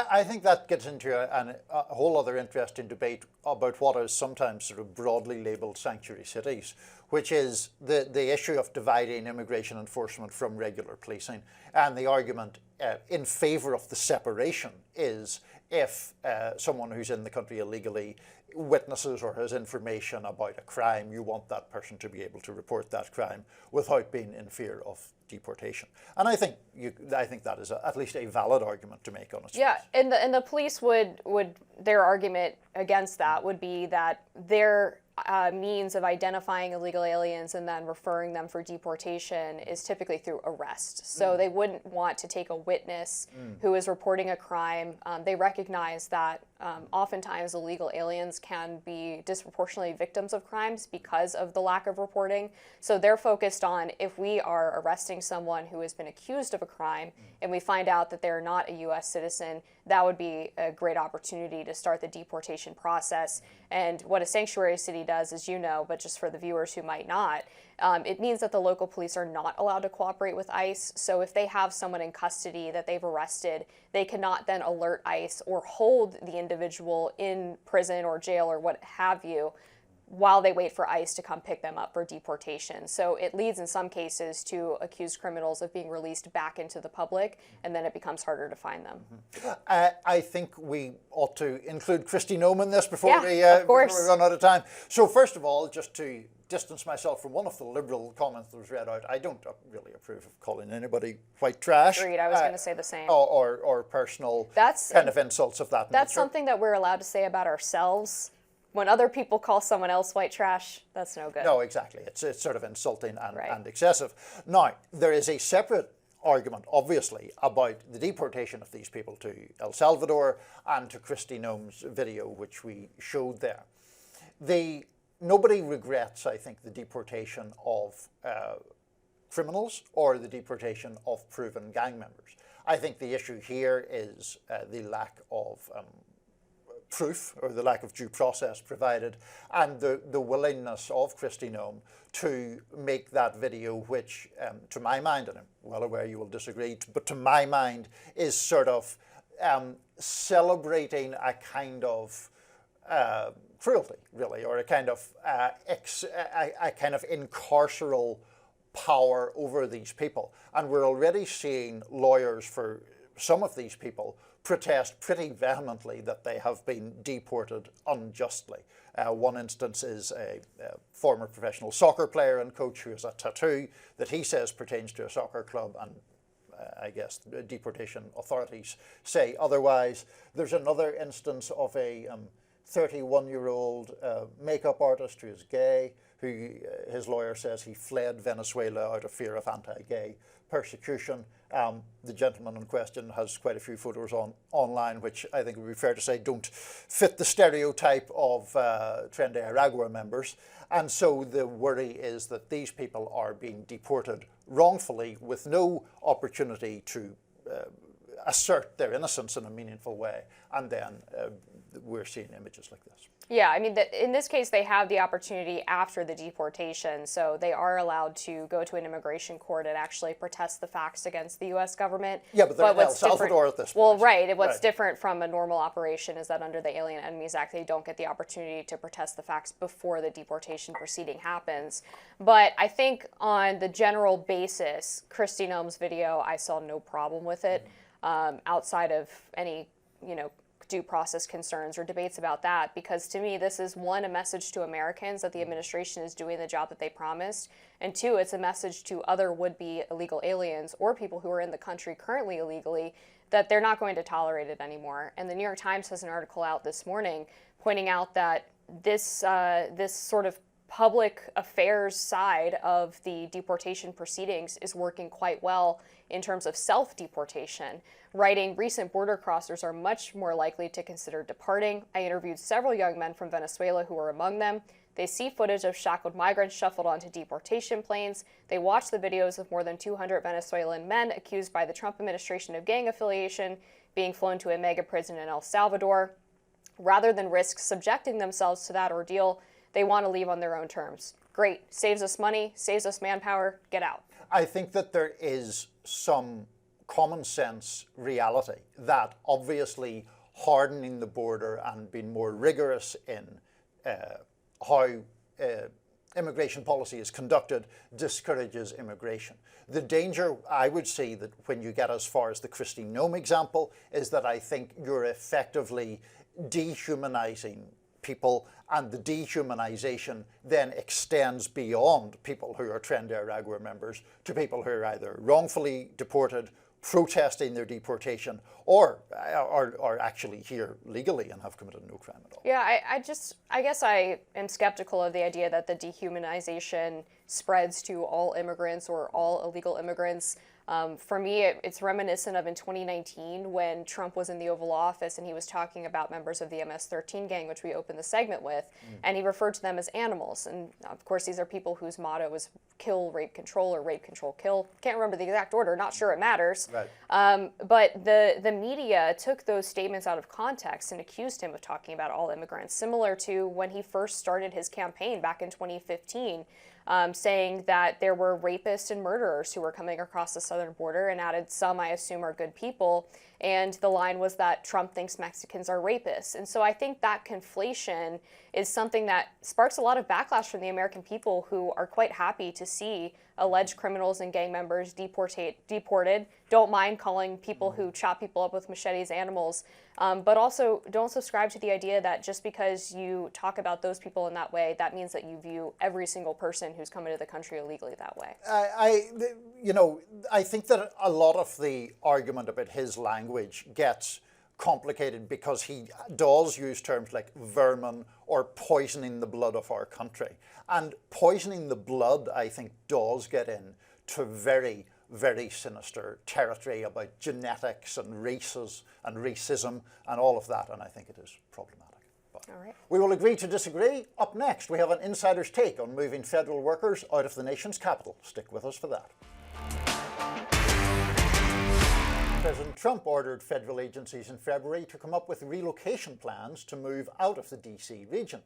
I think that gets into a whole other interesting debate about what is sometimes sort of broadly labeled sanctuary cities, which is the issue of dividing immigration enforcement from regular policing. And the argument in favor of the separation is if someone who's in the country illegally witnesses or has information about a crime, you want that person to be able to report that crime without being in fear of deportation. And I think that is at least a valid argument to make on its Yeah, face. and the police would their argument against that would be that their means of identifying illegal aliens and then referring them for deportation is typically through arrest. So they wouldn't want to take a witness who is reporting a crime. They recognize that oftentimes illegal aliens can be disproportionately victims of crimes because of the lack of reporting. So they're focused on if we are arresting someone who has been accused of a crime and we find out that they're not a U.S. citizen, that would be a great opportunity to start the deportation process. And what a sanctuary city does, as you know, but just for the viewers who might not, it means that the local police are not allowed to cooperate with ICE. So if they have someone in custody that they've arrested, they cannot then alert ICE or hold the individual in prison or jail or what have you while they wait for ICE to come pick them up for deportation. So it leads in some cases to accused criminals of being released back into the public, and then it becomes harder to find them. I think we ought to include Kristi Noem in this before we run out of time. So first of all, just to distance myself from one of the Liberal comments that was read out, I don't really approve of calling anybody white trash. Agreed, I was going to say the same. Or personal kind of insults of that nature. That's something that we're allowed to say about ourselves. When other people call someone else white trash, that's no good. No, exactly. It's sort of insulting and excessive. Now, there is a separate argument, obviously, about the deportation of these people to El Salvador and to Kristi Noem's video, which we showed there. Nobody regrets, I think, the deportation of criminals or the deportation of proven gang members. I think the issue here is the lack of proof or the lack of due process provided, and the willingness of Kristi Noem to make that video, which to my mind, and I'm well aware you will disagree, but to my mind is sort of celebrating a kind of cruelty, really, or a kind of incarceral power over these people. And we're already seeing lawyers for some of these people protest pretty vehemently that they have been deported unjustly. One instance is a former professional soccer player and coach who has a tattoo that he says pertains to a soccer club, and I guess the deportation authorities say otherwise. There's another instance of a 31-year-old makeup artist who is gay, who his lawyer says he fled Venezuela out of fear of anti-gay persecution. The gentleman in question has quite a few photos online, which I think would be fair to say don't fit the stereotype of Tren de Aragua members. And so the worry is that these people are being deported wrongfully with no opportunity to assert their innocence in a meaningful way. And then we're seeing images like this. Yeah, I mean, in this case, they have the opportunity after the deportation, so they are allowed to go to an immigration court and actually protest the facts against the U.S. government. Yeah, but they're in El Salvador at this point. Well, right. What's different from a normal operation is that under the Alien Enemies Act, they don't get the opportunity to protest the facts before the deportation proceeding happens. But I think on the general basis, Kristi Noem's video, I saw no problem with it, outside of any, due process concerns or debates about that, because to me this is, one, a message to Americans that the administration is doing the job that they promised, and two, it's a message to other would-be illegal aliens or people who are in the country currently illegally that they're not going to tolerate it anymore. And the New York Times has an article out this morning pointing out that this this sort of public affairs side of the deportation proceedings is working quite well in terms of self-deportation, writing recent border crossers are much more likely to consider departing. I interviewed several young men from Venezuela who were among them. They see footage of shackled migrants shuffled onto deportation planes. They watch the videos of more than 200 Venezuelan men accused by the Trump administration of gang affiliation being flown to a mega prison in El Salvador. Rather than risk subjecting themselves to that ordeal, they want to leave on their own terms. Great, saves us money, saves us manpower, get out. I think that there is some common sense reality that obviously hardening the border and being more rigorous in how immigration policy is conducted discourages immigration. The danger I would see that when you get as far as the Kristi Noem example is that I think you're effectively dehumanizing people, and the dehumanization then extends beyond people who are Tren de Aragua members to people who are either wrongfully deported, protesting their deportation, or are actually here legally and have committed no crime at all. Yeah, I guess I am skeptical of the idea that the dehumanization spreads to all immigrants or all illegal immigrants. For me, it's reminiscent of in 2019 when Trump was in the Oval Office and he was talking about members of the MS-13 gang, which we opened the segment with, and he referred to them as animals. And of course, these are people whose motto was kill, rape, control, or rape, control, kill. Can't remember the exact order, not sure it matters. Right. But the media took those statements out of context and accused him of talking about all immigrants, similar to when he first started his campaign back in 2015. Saying that there were rapists and murderers who were coming across the southern border, and added some, I assume, are good people. And the line was that Trump thinks Mexicans are rapists. And so I think that conflation is something that sparks a lot of backlash from the American people, who are quite happy to see alleged criminals and gang members deported, don't mind calling people who chop people up with machetes animals, but also don't subscribe to the idea that just because you talk about those people in that way, that means that you view every single person who's come into the country illegally that way. I think that a lot of the argument about his language gets complicated because he does use terms like vermin or poisoning the blood of our country. And poisoning the blood, I think, does get into very, very sinister territory about genetics and races and racism and all of that, and I think it is problematic. But all right. We will agree to disagree. Up next, we have an insider's take on moving federal workers out of the nation's capital. Stick with us for that. President Trump ordered federal agencies in February to come up with relocation plans to move out of the DC region.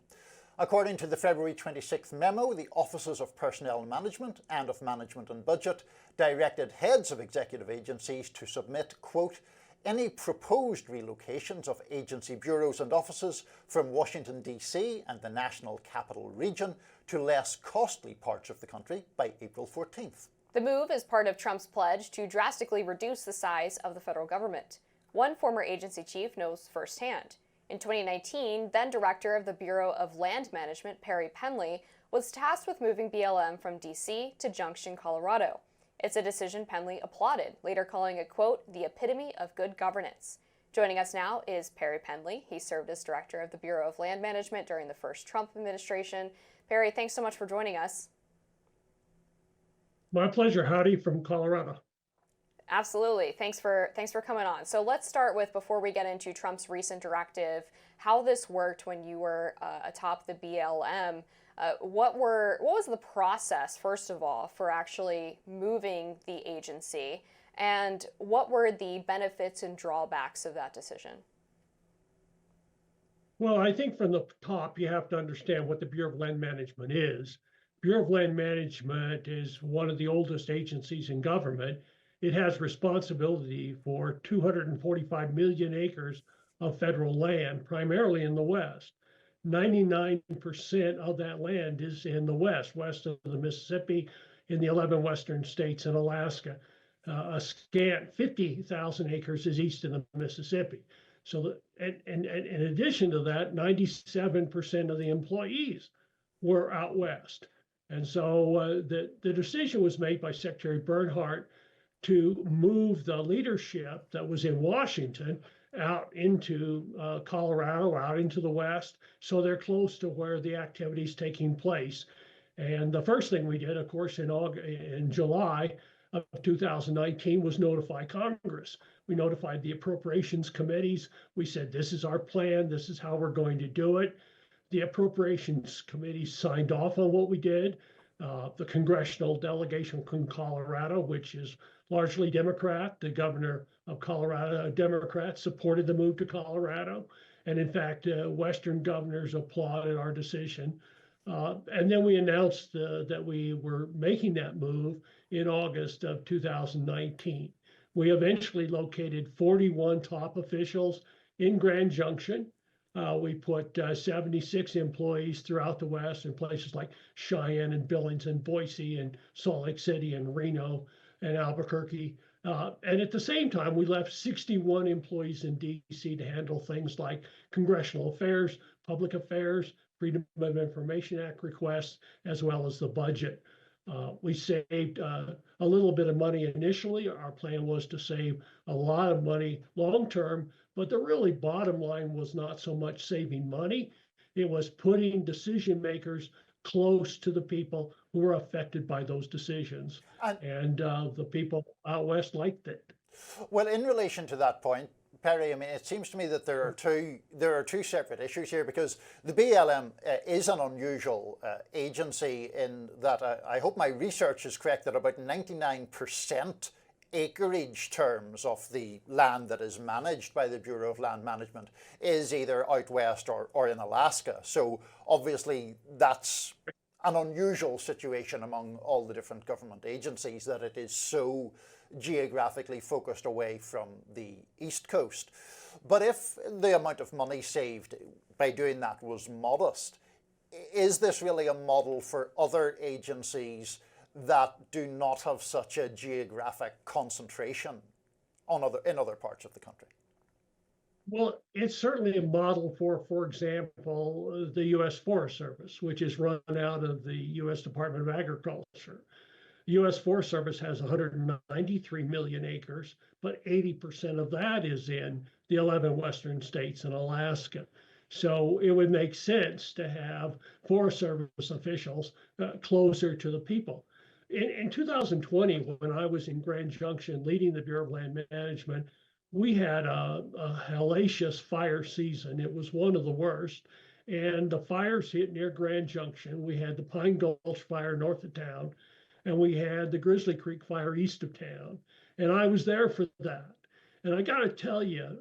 According to the February 26th memo, the Offices of Personnel Management and of Management and Budget directed heads of executive agencies to submit, quote, any proposed relocations of agency bureaus and offices from Washington, D.C. and the National Capital Region to less costly parts of the country by April 14th. The move is part of Trump's pledge to drastically reduce the size of the federal government. One former agency chief knows firsthand. In 2019, then director of the Bureau of Land Management, Perry Pendley, was tasked with moving BLM from D.C. to Junction, Colorado. It's a decision Pendley applauded, later calling it, quote, the epitome of good governance. Joining us now is Perry Pendley. He served as director of the Bureau of Land Management during the first Trump administration. Perry, thanks so much for joining us. My pleasure. Howdy from Colorado. Absolutely. Thanks for coming on. So let's start with, before we get into Trump's recent directive, how this worked when you were atop the BLM. What was the process, first of all, for actually moving the agency, and what were the benefits and drawbacks of that decision? Well, I think from the top, you have to understand what the Bureau of Land Management is. Bureau of Land Management is one of the oldest agencies in government. It has responsibility for 245 million acres of federal land, primarily in the West. 99% of that land is in the west of the Mississippi, in the 11 western states and Alaska. A scant 50,000 acres is east of the Mississippi. So, and in addition to that, 97% of the employees were out west. And so the decision was made by Secretary Bernhardt to move the leadership that was in Washington out into Colorado, out into the West, so they're close to where the activity is taking place. And the first thing we did, of course, in July of 2019 was notify Congress. We notified the appropriations committees. We said, this is our plan. This is how we're going to do it. The appropriations committee signed off on what we did. The congressional delegation from Colorado, which is largely Democrat, the governor of Colorado, a Democrat, supported the move to Colorado. And in fact, Western governors applauded our decision. And then we announced that we were making that move in August of 2019. We eventually located 41 top officials in Grand Junction. We put 76 employees throughout the West in places like Cheyenne and Billings and Boise and Salt Lake City and Reno and Albuquerque. And at the same time, we left 61 employees in DC to handle things like congressional affairs, public affairs, Freedom of Information Act requests, as well as the budget. We saved a little bit of money initially. Our plan was to save a lot of money long-term, but the really bottom line was not so much saving money. It was putting decision makers close to the people who were affected by those decisions. And the people out West liked it. Well, in relation to that point, Perry, I mean, it seems to me that there are two separate issues here, because the BLM is an unusual agency in that I hope my research is correct that about 99% acreage terms of the land that is managed by the Bureau of Land Management is either out west or in Alaska. So obviously that's an unusual situation among all the different government agencies, that it is so geographically focused away from the East Coast. But if the amount of money saved by doing that was modest, is this really a model for other agencies that do not have such a geographic concentration in other parts of the country? Well, it's certainly a model for example, the U.S. Forest Service, which is run out of the U.S. Department of Agriculture. The U.S. Forest Service has 193 million acres, but 80% of that is in the 11 western states and Alaska. So it would make sense to have Forest Service officials closer to the people. In 2020, when I was in Grand Junction leading the Bureau of Land Management, we had a hellacious fire season. It was one of the worst. And the fires hit near Grand Junction. We had the Pine Gulch fire north of town, and we had the Grizzly Creek fire east of town. And I was there for that. And I got to tell you,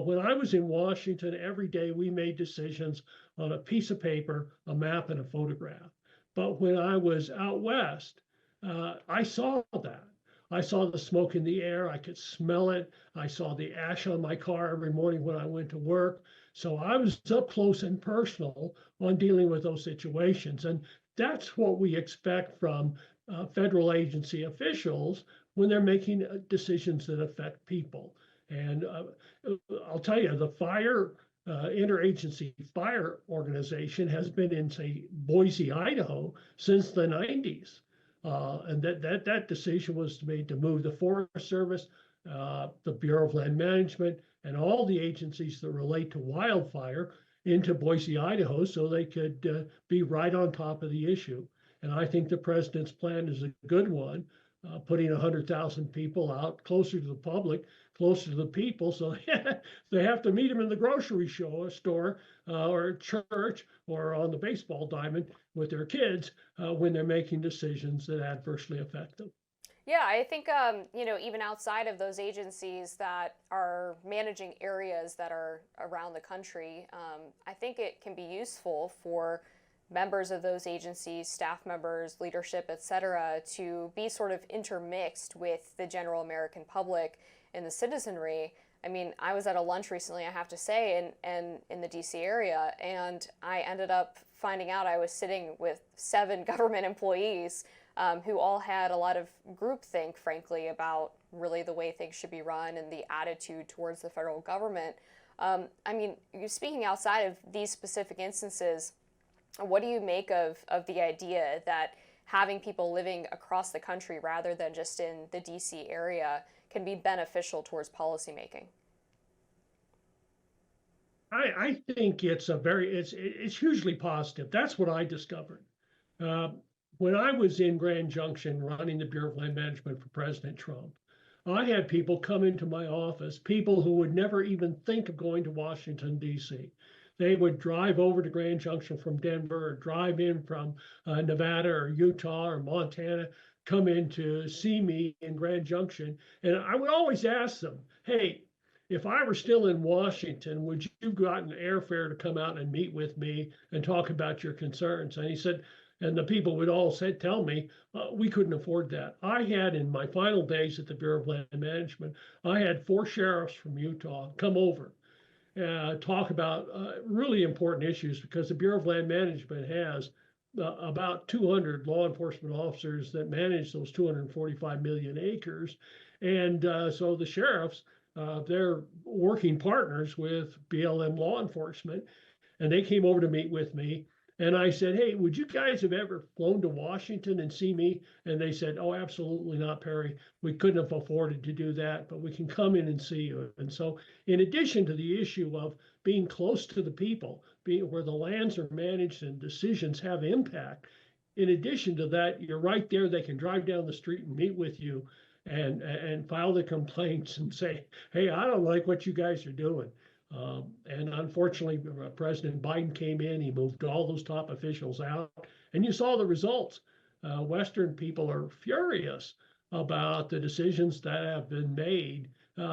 when I was in Washington, every day we made decisions on a piece of paper, a map, and a photograph. But when I was out west, I saw that. I saw the smoke in the air. I could smell it. I saw the ash on my car every morning when I went to work. So I was up close and personal on dealing with those situations. And that's what we expect from federal agency officials when they're making decisions that affect people. And I'll tell you, the interagency fire organization has been in, say, Boise, Idaho since the 90s. And that decision was made to move the Forest Service, the Bureau of Land Management, and all the agencies that relate to wildfire into Boise, Idaho, so they could be right on top of the issue. And I think the president's plan is a good one, putting 100,000 people out closer to the public, closer to the people, so they have to meet them in the grocery store or church or on the baseball diamond with their kids when they're making decisions that adversely affect them. Yeah, I think, even outside of those agencies that are managing areas that are around the country, I think it can be useful for members of those agencies, staff members, leadership, et cetera, to be sort of intermixed with the general American public and the citizenry. I mean, I was at a lunch recently, I have to say, and in the DC area, and I ended up finding out I was sitting with 7 government employees who all had a lot of groupthink, frankly, about really the way things should be run and the attitude towards the federal government. I mean, speaking outside of these specific instances, what do you make of the idea that having people living across the country rather than just in the DC area can be beneficial towards policymaking? I think it's hugely positive. That's what I discovered. When I was in Grand Junction running the Bureau of Land Management for President Trump, I had people come into my office, people who would never even think of going to Washington, D.C. They would drive over to Grand Junction from Denver or drive in from Nevada or Utah or Montana, come in to see me in Grand Junction. And I would always ask them, hey, if I were still in Washington, would you have gotten airfare to come out and meet with me and talk about your concerns? And he said, and the people would all tell me, we couldn't afford that. I had, in my final days at the Bureau of Land Management, I had 4 sheriffs from Utah come over, talk about really important issues, because the Bureau of Land Management has about 200 law enforcement officers that manage those 245 million acres. And so the sheriffs, they're working partners with BLM law enforcement, and they came over to meet with me. And I said, hey, would you guys have ever flown to Washington and see me? And they said, oh, absolutely not, Perry. We couldn't have afforded to do that, but we can come in and see you. And so in addition to the issue of being close to the people, being where the lands are managed and decisions have impact, in addition to that, you're right there. They can drive down the street and meet with you and file the complaints and say, hey, I don't like what you guys are doing. And unfortunately, President Biden came in, he moved all those top officials out, and you saw the results. Western people are furious about the decisions that have been made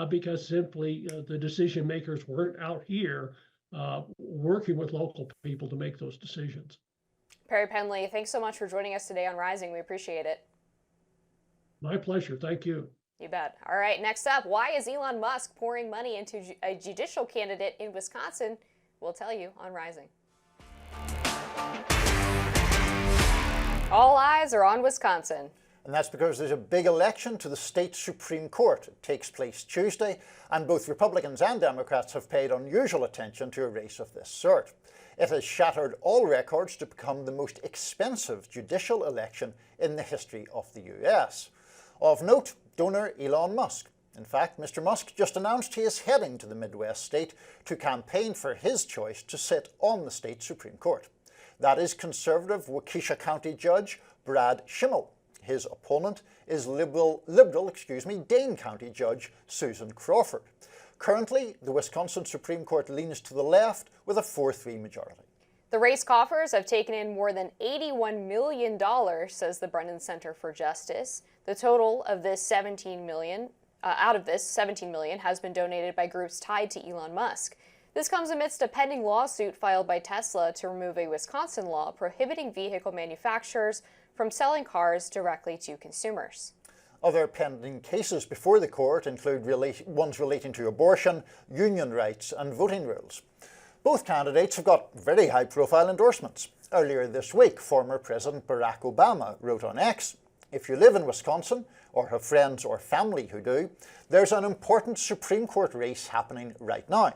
because simply the decision makers weren't out here working with local people to make those decisions. Perry Pendley, thanks so much for joining us today on Rising. We appreciate it. My pleasure. Thank you. You bet. All right, next up, why is Elon Musk pouring money into a judicial candidate in Wisconsin? We'll tell you on Rising. All eyes are on Wisconsin. And that's because there's a big election to the state Supreme Court. It takes place Tuesday, and both Republicans and Democrats have paid unusual attention to a race of this sort. It has shattered all records to become the most expensive judicial election in the history of the US. Of note, donor Elon Musk. In fact, Mr. Musk just announced he is heading to the Midwest state to campaign for his choice to sit on the state Supreme Court. That is conservative Waukesha County Judge Brad Schimmel. His opponent is liberal Dane County Judge Susan Crawford. Currently, the Wisconsin Supreme Court leans to the left with a 4-3 majority. The race coffers have taken in more than $81 million, says the Brennan Center for Justice. The total of this $17 million has been donated by groups tied to Elon Musk. This comes amidst a pending lawsuit filed by Tesla to remove a Wisconsin law prohibiting vehicle manufacturers from selling cars directly to consumers. Other pending cases before the court include ones relating to abortion, union rights and voting rules. Both candidates have got very high-profile endorsements. Earlier this week, former President Barack Obama wrote on X, "If you live in Wisconsin, or have friends or family who do, there's an important Supreme Court race happening right now.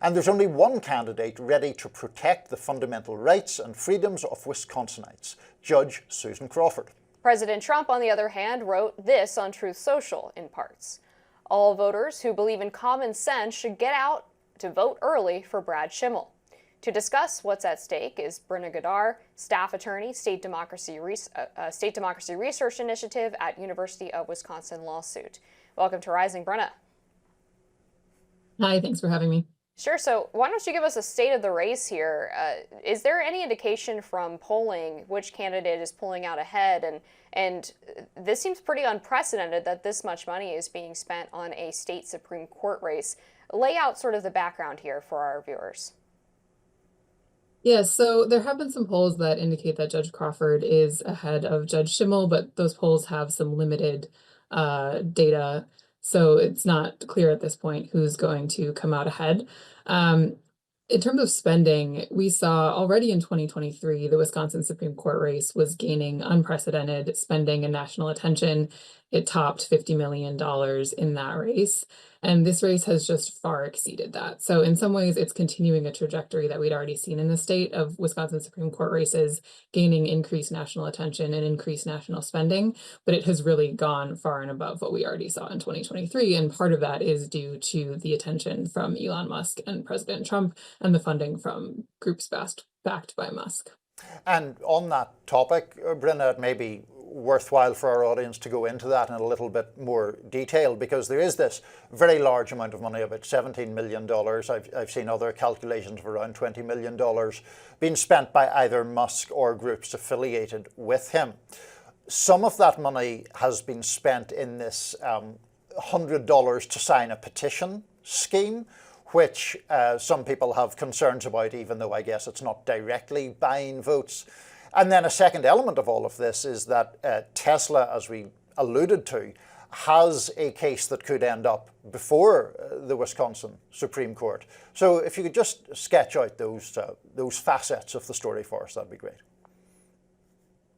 And there's only one candidate ready to protect the fundamental rights and freedoms of Wisconsinites, Judge Susan Crawford." President Trump, on the other hand, wrote this on Truth Social in parts. "All voters who believe in common sense should get out to vote early for Brad Schimmel." To discuss what's at stake is Bryna Godar, staff attorney, State Democracy Research Initiative at University of Wisconsin Lawsuit. Welcome to Rising, Bryna. Hi, thanks for having me. Sure. So why don't you give us a state of the race here? Is there any indication from polling which candidate is pulling out ahead? And this seems pretty unprecedented that this much money is being spent on a state Supreme Court race. Lay out sort of the background here for our viewers. Yeah, so there have been some polls that indicate that Judge Crawford is ahead of Judge Schimmel, but those polls have some limited data, so it's not clear at this point who's going to come out ahead. In terms of spending, we saw already in 2023, the Wisconsin Supreme Court race was gaining unprecedented spending and national attention. It topped $50 million in that race. And this race has just far exceeded that. So in some ways, it's continuing a trajectory that we'd already seen in the state of Wisconsin Supreme Court races, gaining increased national attention and increased national spending. But it has really gone far and above what we already saw in 2023. And part of that is due to the attention from Elon Musk and President Trump and the funding from groups backed by Musk. And on that topic, Bryna, it may be worthwhile for our audience to go into that in a little bit more detail, because there is this very large amount of money, about $17 million. I've seen other calculations of around $20 million being spent by either Musk or groups affiliated with him. Some of that money has been spent in this $100 to sign a petition scheme, which some people have concerns about, even though I guess it's not directly buying votes. And then a second element of all of this is that Tesla, as we alluded to, has a case that could end up before the Wisconsin Supreme Court. So if you could just sketch out those facets of the story for us, that'd be great.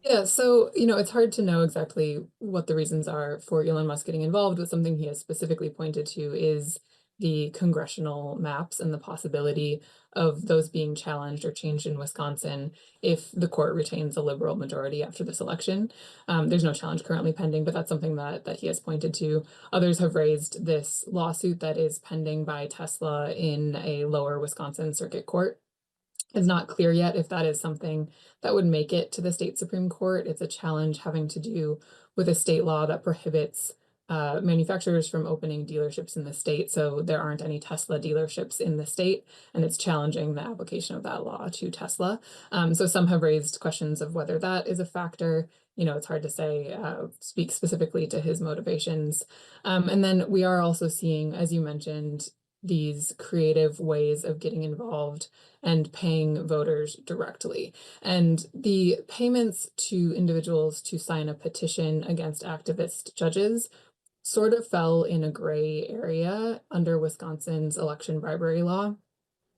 Yeah, so, it's hard to know exactly what the reasons are for Elon Musk getting involved, but something he has specifically pointed to is the congressional maps and the possibility of those being challenged or changed in Wisconsin if the court retains a liberal majority after this election. There's no challenge currently pending, but that's something that he has pointed to. Others have raised this lawsuit that is pending by Tesla in a lower Wisconsin circuit court. It's not clear yet if that is something that would make it to the state Supreme Court. It's a challenge having to do with a state law that prohibits manufacturers from opening dealerships in the state. So there aren't any Tesla dealerships in the state, and it's challenging the application of that law to Tesla. So some have raised questions of whether that is a factor. It's hard to say, speak specifically to his motivations. And then we are also seeing, as you mentioned, these creative ways of getting involved and paying voters directly. And the payments to individuals to sign a petition against activist judges sort of fell in a gray area under Wisconsin's election bribery law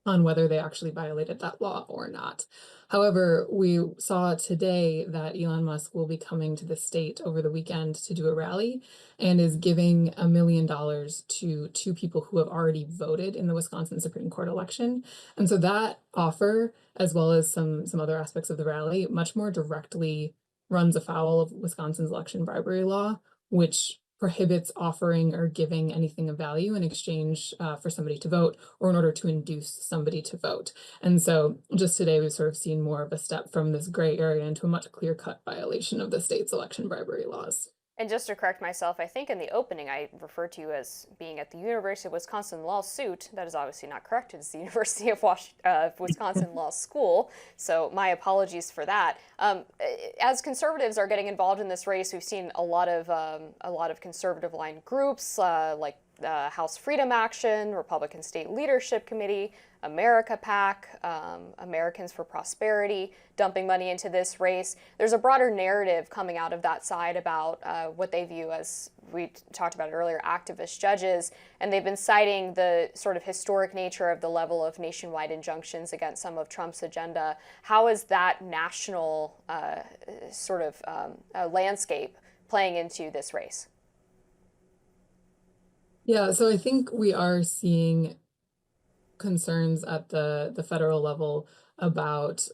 on whether they actually violated that law or not. However, we saw today that Elon Musk will be coming to the state over the weekend to do a rally and is giving $1 million to two people who have already voted in the Wisconsin Supreme Court election. And so that offer, as well as some other aspects of the rally, much more directly runs afoul of Wisconsin's election bribery law, which prohibits offering or giving anything of value in exchange for somebody to vote or in order to induce somebody to vote. And so just today, we've sort of seen more of a step from this gray area into a much clear-cut violation of the state's election bribery laws. And just to correct myself, I think in the opening I referred to you as being at the University of Wisconsin Law Suit. That is obviously not correct. It's the University of Wisconsin Law School. So my apologies for that. As conservatives are getting involved in this race, we've seen a lot of conservative line groups like House Freedom Action, Republican State Leadership Committee, America PAC, Americans for Prosperity, dumping money into this race. There's a broader narrative coming out of that side about what they view as, we talked about it earlier, activist judges, and they've been citing the sort of historic nature of the level of nationwide injunctions against some of Trump's agenda. How is that national landscape playing into this race? Yeah, so I think we are seeing concerns at the federal level about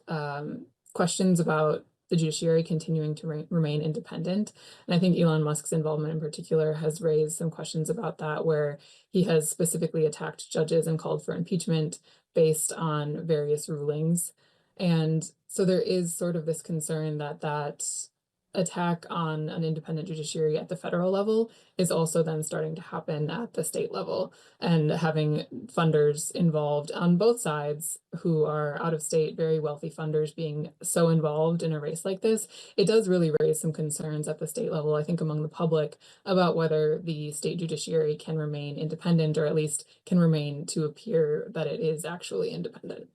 questions about the judiciary continuing to remain independent. And I think Elon Musk's involvement in particular has raised some questions about that, where he has specifically attacked judges and called for impeachment based on various rulings. And so there is sort of this concern that attack on an independent judiciary at the federal level is also then starting to happen at the state level, and having funders involved on both sides who are out of state, very wealthy funders being so involved in a race like this, it does really raise some concerns at the state level, I think, among the public about whether the state judiciary can remain independent, or at least can remain to appear that it is actually independent.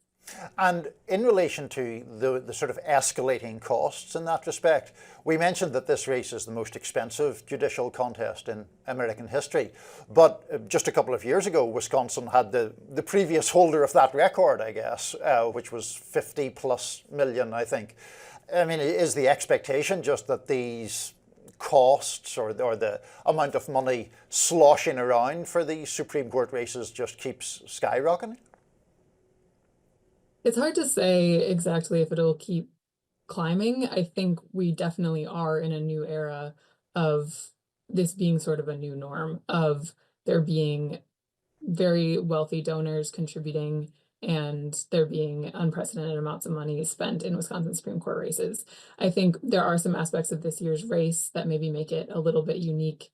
And in relation to the sort of escalating costs in that respect, we mentioned that this race is the most expensive judicial contest in American history. But just a couple of years ago, Wisconsin had the previous holder of that record, I guess, which was 50 plus million, I think. I mean, is the expectation just that these costs or the amount of money sloshing around for these Supreme Court races just keeps skyrocketing? It's hard to say exactly if it'll keep climbing. I think we definitely are in a new era of this being sort of a new norm, of there being very wealthy donors contributing and there being unprecedented amounts of money spent in Wisconsin Supreme Court races. I think there are some aspects of this year's race that maybe make it a little bit unique,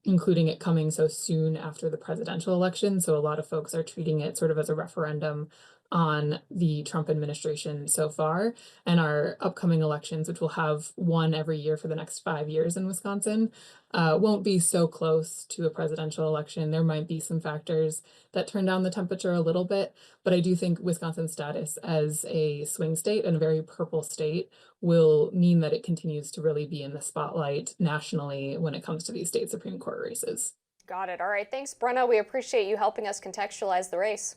including it coming so soon after the presidential election. So a lot of folks are treating it sort of as a referendum on the Trump administration so far, and our upcoming elections, which will have one every year for the next 5 years in Wisconsin, won't be so close to a presidential election. There might be some factors that turn down the temperature a little bit, but I do think Wisconsin's status as a swing state and a very purple state will mean that it continues to really be in the spotlight nationally when it comes to these state Supreme Court races. Got it. All right. Thanks, Bryna. We appreciate you helping us contextualize the race.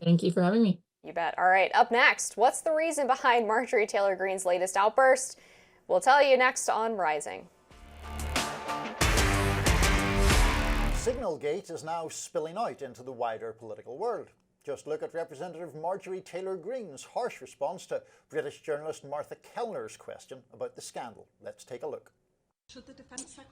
Thank you for having me. You bet. All right, up next, what's the reason behind Marjorie Taylor Greene's latest outburst? We'll tell you next on Rising. Signalgate is now spilling out into the wider political world. Just look at Representative Marjorie Taylor Greene's harsh response to British journalist Martha Kellner's question about the scandal. Let's take a look.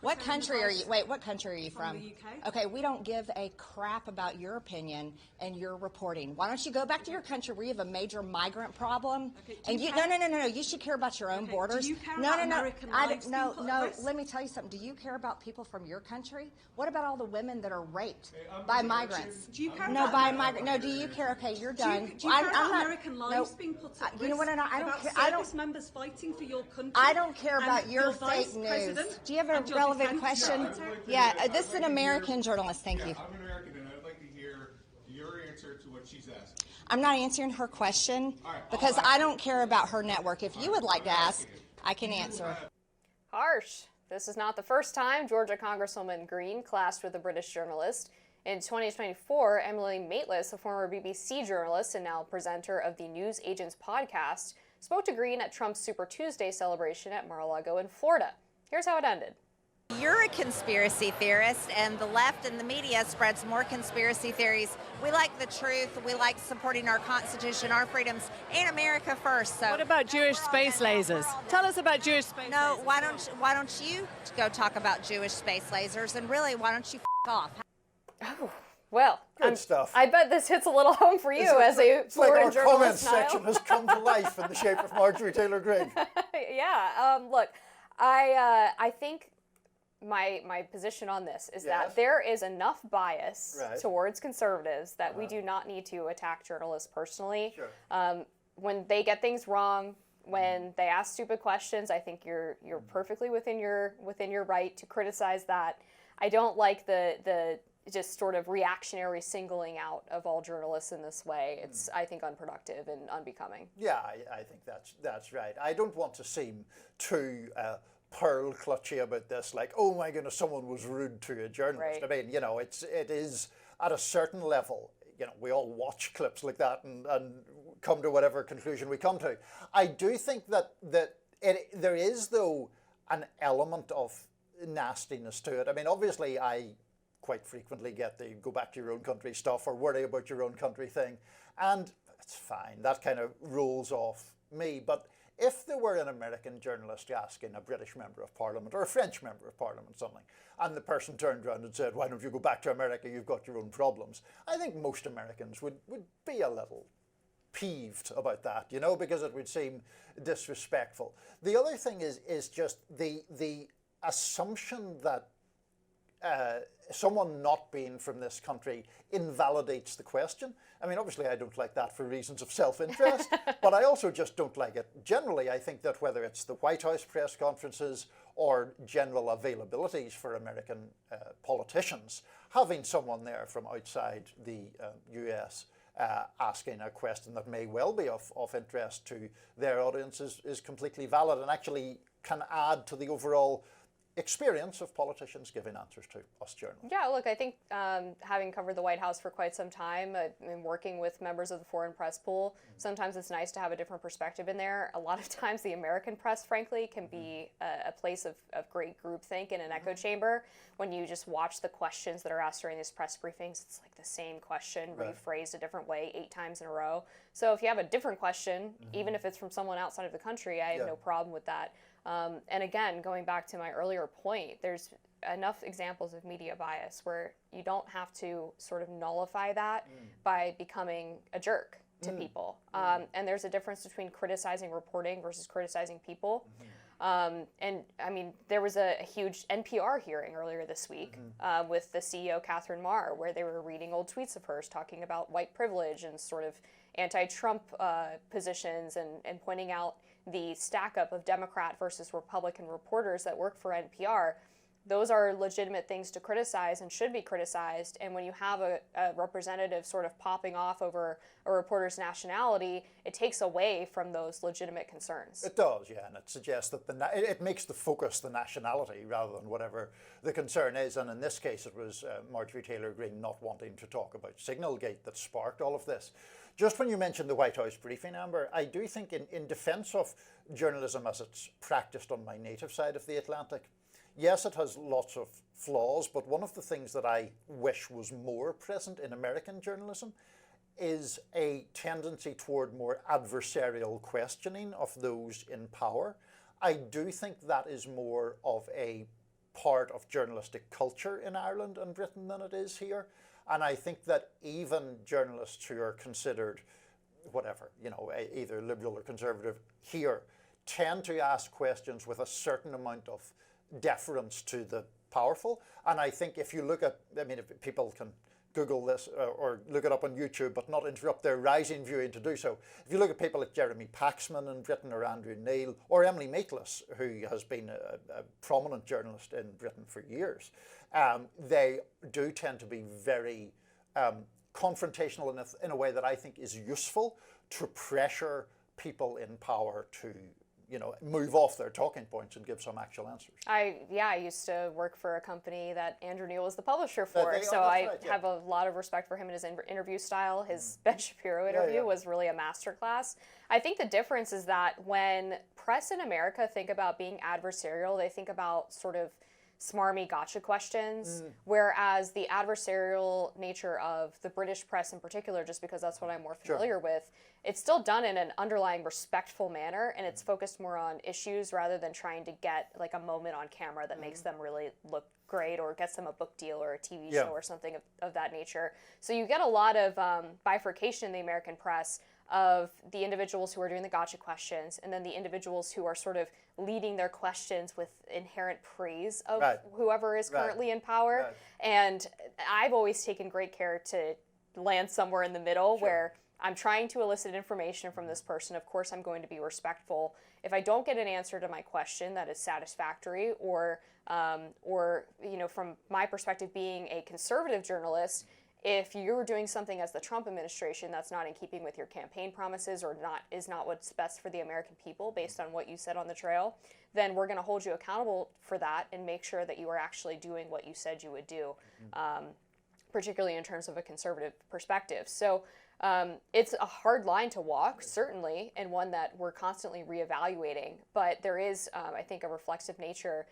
What country are you? Wait, what country are you from? The UK. Okay, we don't give a crap about your opinion and your reporting. Why don't you go back to your country where you have a major migrant problem? Okay, and you, no. You should care about your own borders. Do you care no, about no, American no. lives being put at risk? Let me tell you something. Do you care about people from your country? What about all the women that are raped by migrants? Do you care No, about by migrant. No, do you care? Okay, you're done. Do you care about American lives being put at risk? You know what? I don't about care. service members fighting for your country. I don't care about and your vice fake news. president Do you have a and your relevant defense question? secretary. Yeah, this is an American journalist. Thank you. I'm American, and I'd like to hear your answer to what she's asking. I'm not answering her question because I don't care about her network. If you would like to ask, I can answer. Harsh. This is not the first time Georgia Congresswoman Greene clashed with a British journalist. In 2024, Emily Maitlis, a former BBC journalist and now presenter of the News Agents podcast, spoke to Greene at Trump's Super Tuesday celebration at Mar-a-Lago in Florida. Here's how it ended. You're a conspiracy theorist, and the left and the media spreads more conspiracy theories. We like the truth. We like supporting our Constitution, our freedoms, and America first. So, what about Jewish space lasers? Tell us about Jewish space lasers. No, why don't you go talk about Jewish space lasers? And really, why don't you off? Oh, well, good stuff. I bet this hits a little home for you as a Florida journalist. It's like our comments section has come to life in the shape of Marjorie Taylor Greene. Yeah. Look, I think my position on this is that there is enough bias towards conservatives that we do not need to attack journalists personally. Sure. When they get things wrong, when they ask stupid questions, I think you're perfectly within your right to criticize that. I don't like the just sort of reactionary singling out of all journalists in this way. It's, I think, unproductive and unbecoming. Yeah, I think that's right. I don't want to seem too pearl clutchy about this, like, oh my goodness, someone was rude to a journalist. Right. I mean, it is at a certain level, we all watch clips like that and come to whatever conclusion we come to. I do think that there is, though, an element of nastiness to it. I mean, obviously, I quite frequently get the go back to your own country stuff or worry about your own country thing, and it's fine. That kind of rolls off me. But if there were an American journalist asking a British member of Parliament or a French member of Parliament something, and the person turned around and said, why don't you go back to America, you've got your own problems, I think most Americans would be a little peeved about that, you know, because it would seem disrespectful. The other thing is just the assumption that someone not being from this country invalidates the question. I mean, obviously I don't like that for reasons of self-interest, but I also just don't like it. Generally, I think that whether it's the White House press conferences or general availabilities for American politicians, having someone there from outside the US asking a question that may well be of interest to their audience is completely valid and actually can add to the overall experience of politicians giving answers to us journalists. Yeah, look, I think having covered the White House for quite some time and working with members of the foreign press pool, sometimes it's nice to have a different perspective in there. A lot of times the American press, frankly, can be a place of great groupthink and an echo chamber. When you just watch the questions that are asked during these press briefings, it's like the same question rephrased a different way 8 times in a row. So if you have a different question, even if it's from someone outside of the country, I have no problem with that. And again, going back to my earlier point, there's enough examples of media bias where you don't have to sort of nullify that by becoming a jerk to people. And there's a difference between criticizing reporting versus criticizing people. And I mean, there was a huge NPR hearing earlier this week with the CEO, R-N.Y, where they were reading old tweets of hers talking about white privilege and sort of anti-Trump positions and pointing out the stack up of Democrat versus Republican reporters that work for NPR. Those are legitimate things to criticize and should be criticized. And when you have a representative sort of popping off over a reporter's nationality, it takes away from those legitimate concerns. It does, yeah, and it suggests that it makes the focus the nationality rather than whatever the concern is. And in this case, it was Marjorie Taylor Greene not wanting to talk about Signalgate that sparked all of this. Just when you mentioned the White House briefing, Amber, I do think in defense of journalism as it's practiced on my native side of the Atlantic, yes, it has lots of flaws, but one of the things that I wish was more present in American journalism is a tendency toward more adversarial questioning of those in power. I do think that is more of a part of journalistic culture in Ireland and Britain than it is here. And I think that even journalists who are considered whatever, you know, either liberal or conservative here, tend to ask questions with a certain amount of deference to the powerful. And I think if you look at, I mean, if people can Google this or look it up on YouTube, but not interrupt their rising viewing to do so. If you look at people like Jeremy Paxman in Britain or Andrew Neil or Emily Maitlis, who has been a prominent journalist in Britain for years, they do tend to be very confrontational in a way that I think is useful to pressure people in power to, you know, move off their talking points and give some actual answers. I used to work for a company that Andrew Neil was the publisher for, so I have a lot of respect for him and his interview style. His Ben Shapiro interview was really a masterclass. I think the difference is that when press in America think about being adversarial, they think about sort of smarmy gotcha questions, whereas the adversarial nature of the British press in particular, just because that's what I'm more familiar with, it's still done in an underlying respectful manner, and it's focused more on issues rather than trying to get like a moment on camera that makes them really look great or gets them a book deal or a TV show or something of that nature. So you get a lot of bifurcation in the American press of the individuals who are doing the gotcha questions and then the individuals who are sort of leading their questions with inherent praise of whoever is currently in power. And I've always taken great care to land somewhere in the middle where I'm trying to elicit information from this person. Of course, I'm going to be respectful. If I don't get an answer to my question that is satisfactory, or you know, from my perspective, being a conservative journalist, if you're doing something as the Trump administration that's not in keeping with your campaign promises or is not what's best for the American people based on what you said on the trail, then we're going to hold you accountable for that and make sure that you are actually doing what you said you would do, particularly in terms of a conservative perspective. So it's a hard line to walk, certainly, and one that we're constantly reevaluating. But there is, I think, a reflexive nature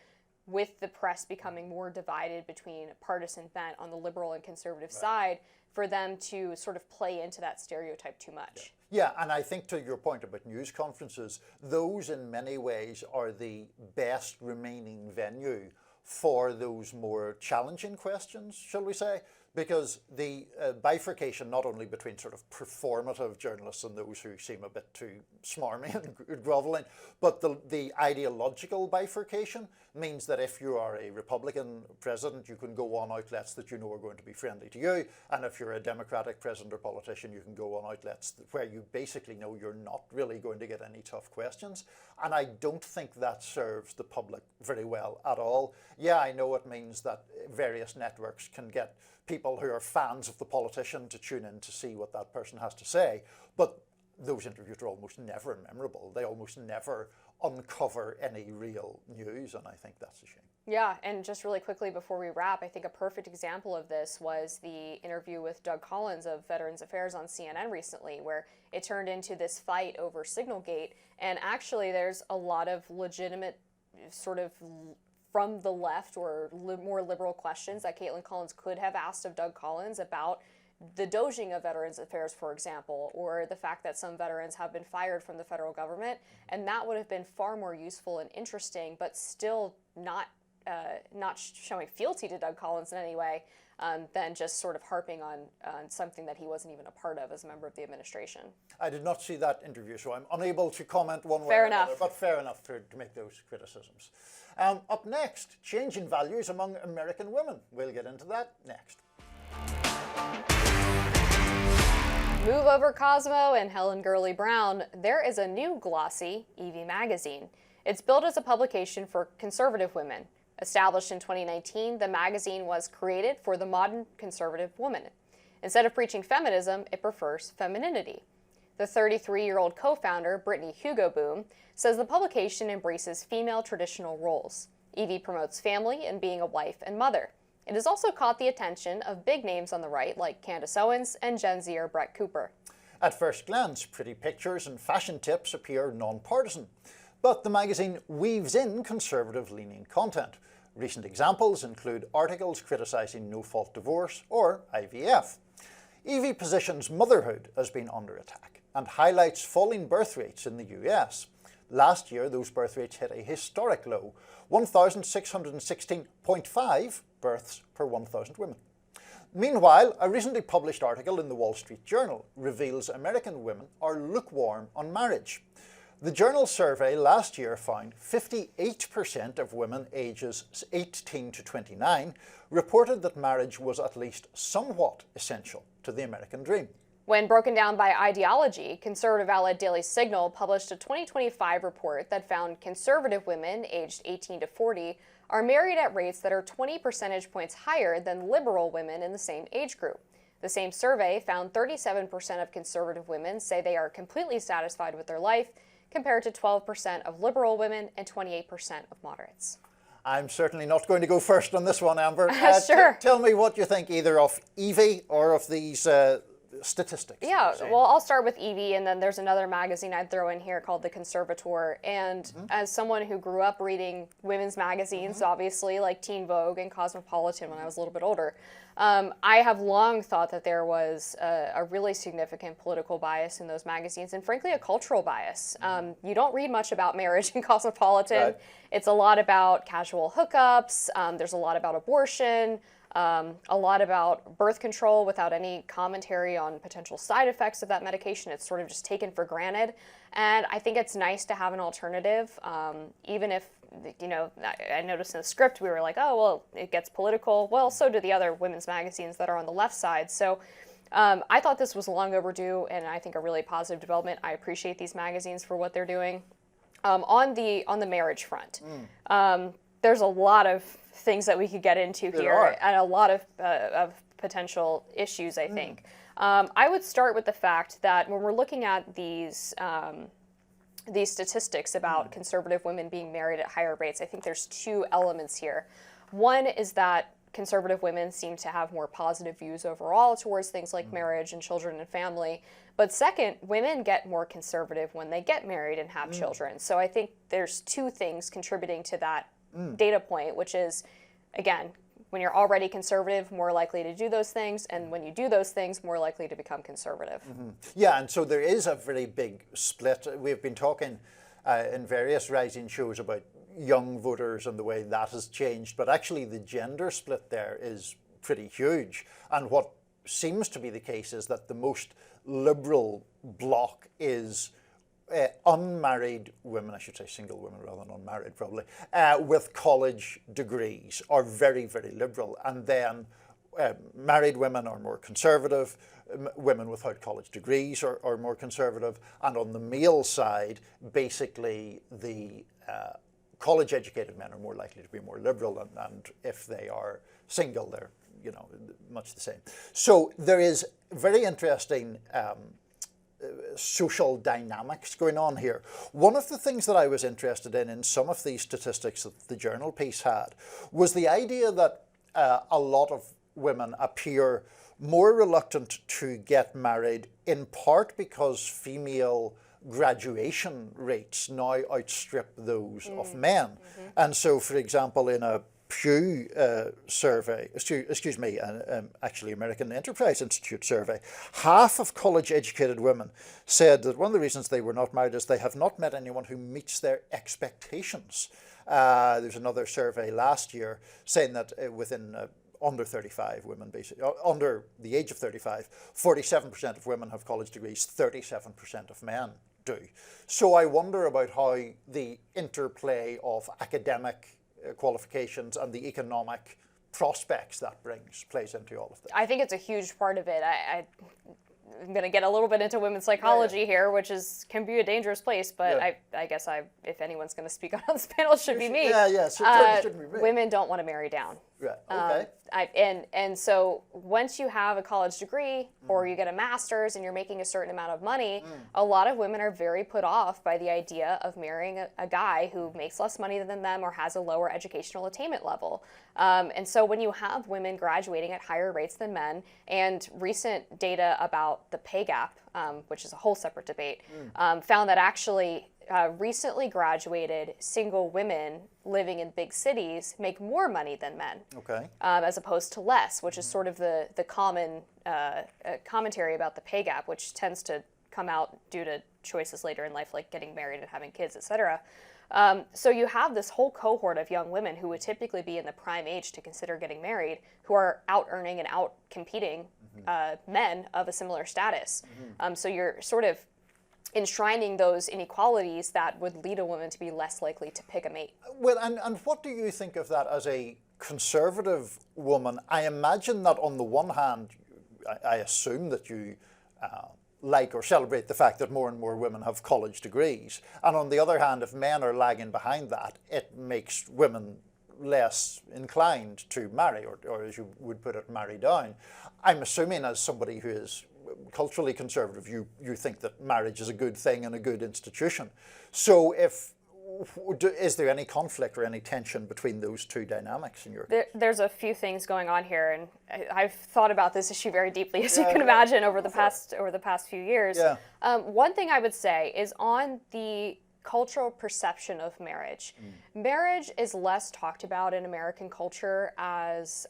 with the press becoming more divided between partisan bent on the liberal and conservative side for them to sort of play into that stereotype too much. Yeah, and I think to your point about news conferences, those in many ways are the best remaining venue for those more challenging questions, shall we say, Because the bifurcation, not only between sort of performative journalists and those who seem a bit too smarmy and groveling, but the ideological bifurcation means that if you are a Republican president, you can go on outlets that you know are going to be friendly to you, and if you're a Democratic president or politician, you can go on outlets where you basically know you're not really going to get any tough questions. And I don't think that serves the public very well at all. Yeah, I know it means that various networks can get people who are fans of the politician to tune in to see what that person has to say, but those interviews are almost never memorable. They almost never uncover any real news, and I think that's a shame. Yeah, and just really quickly before we wrap, I think a perfect example of this was the interview with Doug Collins of Veterans Affairs on CNN recently, where it turned into this fight over Signalgate, and actually there's a lot of legitimate sort of from the left or more liberal questions that Caitlin Collins could have asked of Doug Collins about the DOGing of Veterans Affairs, for example, or the fact that some veterans have been fired from the federal government, and that would have been far more useful and interesting, but still not showing fealty to Doug Collins in any way, than just sort of harping on something that he wasn't even a part of as a member of the administration. I did not see that interview, so I'm unable to comment one way Fair or enough. another, but fair enough to make those criticisms. Up next, change in values among American women. We'll get into that next. Move over Cosmo and Helen Gurley Brown. There is a new glossy Evie magazine. It's billed as a publication for conservative women. Established in 2019, the magazine was created for the modern conservative woman. Instead of preaching feminism, it prefers femininity. The 33-year-old co-founder, Brittany Hugo Boom, says the publication embraces female traditional roles. Evie promotes family and being a wife and mother. It has also caught the attention of big names on the right like Candace Owens and Gen Zer Brett Cooper. At first glance, pretty pictures and fashion tips appear non-partisan, but the magazine weaves in conservative-leaning content. Recent examples include articles criticising no-fault divorce or IVF. Evie positions motherhood as being under attack and highlights falling birth rates in the US. Last year, those birth rates hit a historic low, 1,616.5 births per 1,000 women. Meanwhile, a recently published article in the Wall Street Journal reveals American women are lukewarm on marriage. The journal survey last year found 58% of women ages 18 to 29 reported that marriage was at least somewhat essential to the American dream. When broken down by ideology, conservative outlet Daily Signal published a 2025 report that found conservative women aged 18 to 40 are married at rates that are 20 percentage points higher than liberal women in the same age group. The same survey found 37% of conservative women say they are completely satisfied with their life, compared to 12% of liberal women and 28% of moderates. I'm certainly not going to go first on this one, Amber. Sure. Tell me what you think either of Evie or of these statistics. Yeah, well, I'll start with Evie, and then there's another magazine I'd throw in here called The Conservator. And as someone who grew up reading women's magazines, obviously, like Teen Vogue and Cosmopolitan when I was a little bit older, I have long thought that there was a really significant political bias in those magazines, and frankly, a cultural bias. You don't read much about marriage in Cosmopolitan. Right. It's a lot about casual hookups. There's a lot about abortion. A lot about birth control without any commentary on potential side effects of that medication. It's sort of just taken for granted. And I think it's nice to have an alternative, even if, you know, I noticed in the script we were like, oh, well, it gets political. Well, so do the other women's magazines that are on the left side. So I thought this was long overdue, and I think a really positive development. I appreciate these magazines for what they're doing. On the marriage front, there's a lot of things that we could get into here, and a lot of potential issues, I think. I would start with the fact that when we're looking at these statistics about conservative women being married at higher rates, I think there's two elements here. One is that conservative women seem to have more positive views overall towards things like marriage and children and family. But second, women get more conservative when they get married and have children. So I think there's two things contributing to that data point, which is, again, when you're already conservative, more likely to do those things, and when you do those things, more likely to become conservative. Yeah, and so there is a very big split. We've been talking in various rising shows about young voters and the way that has changed, but actually the gender split there is pretty huge. And what seems to be the case is that the most liberal bloc is unmarried women, I should say single women rather than unmarried probably, with college degrees are very, very liberal. And then married women are more conservative, women without college degrees are more conservative. And on the male side, basically the college-educated men are more likely to be more liberal, and if they are single, they're much the same. So there is very interesting social dynamics going on here. One of the things that I was interested in some of these statistics that the journal piece had was the idea that a lot of women appear more reluctant to get married, in part because female graduation rates now outstrip those of men. And so, for example, in a Pew survey, actually American Enterprise Institute survey, half of college-educated women said that one of the reasons they were not married is they have not met anyone who meets their expectations. There's another survey last year saying that within under 35 women, basically, under the age of 35, 47% of women have college degrees, 37% of men do. So I wonder about how the interplay of academic qualifications and the economic prospects that brings plays into all of this. I think it's a huge part of it. I'm going to get a little bit into women's psychology here, which can be a dangerous place, but I guess if anyone's going to speak on this panel, it should be me. Shouldn't be me. Women don't want to marry down. Right. Okay. And so once you have a college degree or you get a master's and you're making a certain amount of money, a lot of women are very put off by the idea of marrying a guy who makes less money than them or has a lower educational attainment level. And so when you have women graduating at higher rates than men, and recent data about the pay gap, which is a whole separate debate, found that actually recently graduated single women living in big cities make more money than men, as opposed to less, which is sort of the common commentary about the pay gap, which tends to come out due to choices later in life, like getting married and having kids, etc. So you have this whole cohort of young women who would typically be in the prime age to consider getting married, who are out earning and out competing men of a similar status. So you're sort of enshrining those inequalities that would lead a woman to be less likely to pick a mate. Well, and what do you think of that as a conservative woman? I imagine that on the one hand, I assume that you like or celebrate the fact that more and more women have college degrees. And on the other hand, if men are lagging behind that, it makes women less inclined to marry, or as you would put it, marry down. I'm assuming as somebody who is culturally conservative, you think that marriage is a good thing and a good institution. So is there any conflict or any tension between those two dynamics in your case? There's a few things going on here, and I've thought about this issue very deeply, as you can imagine, over the past few years. One thing I would say is on the cultural perception of marriage. Marriage is less talked about in American culture as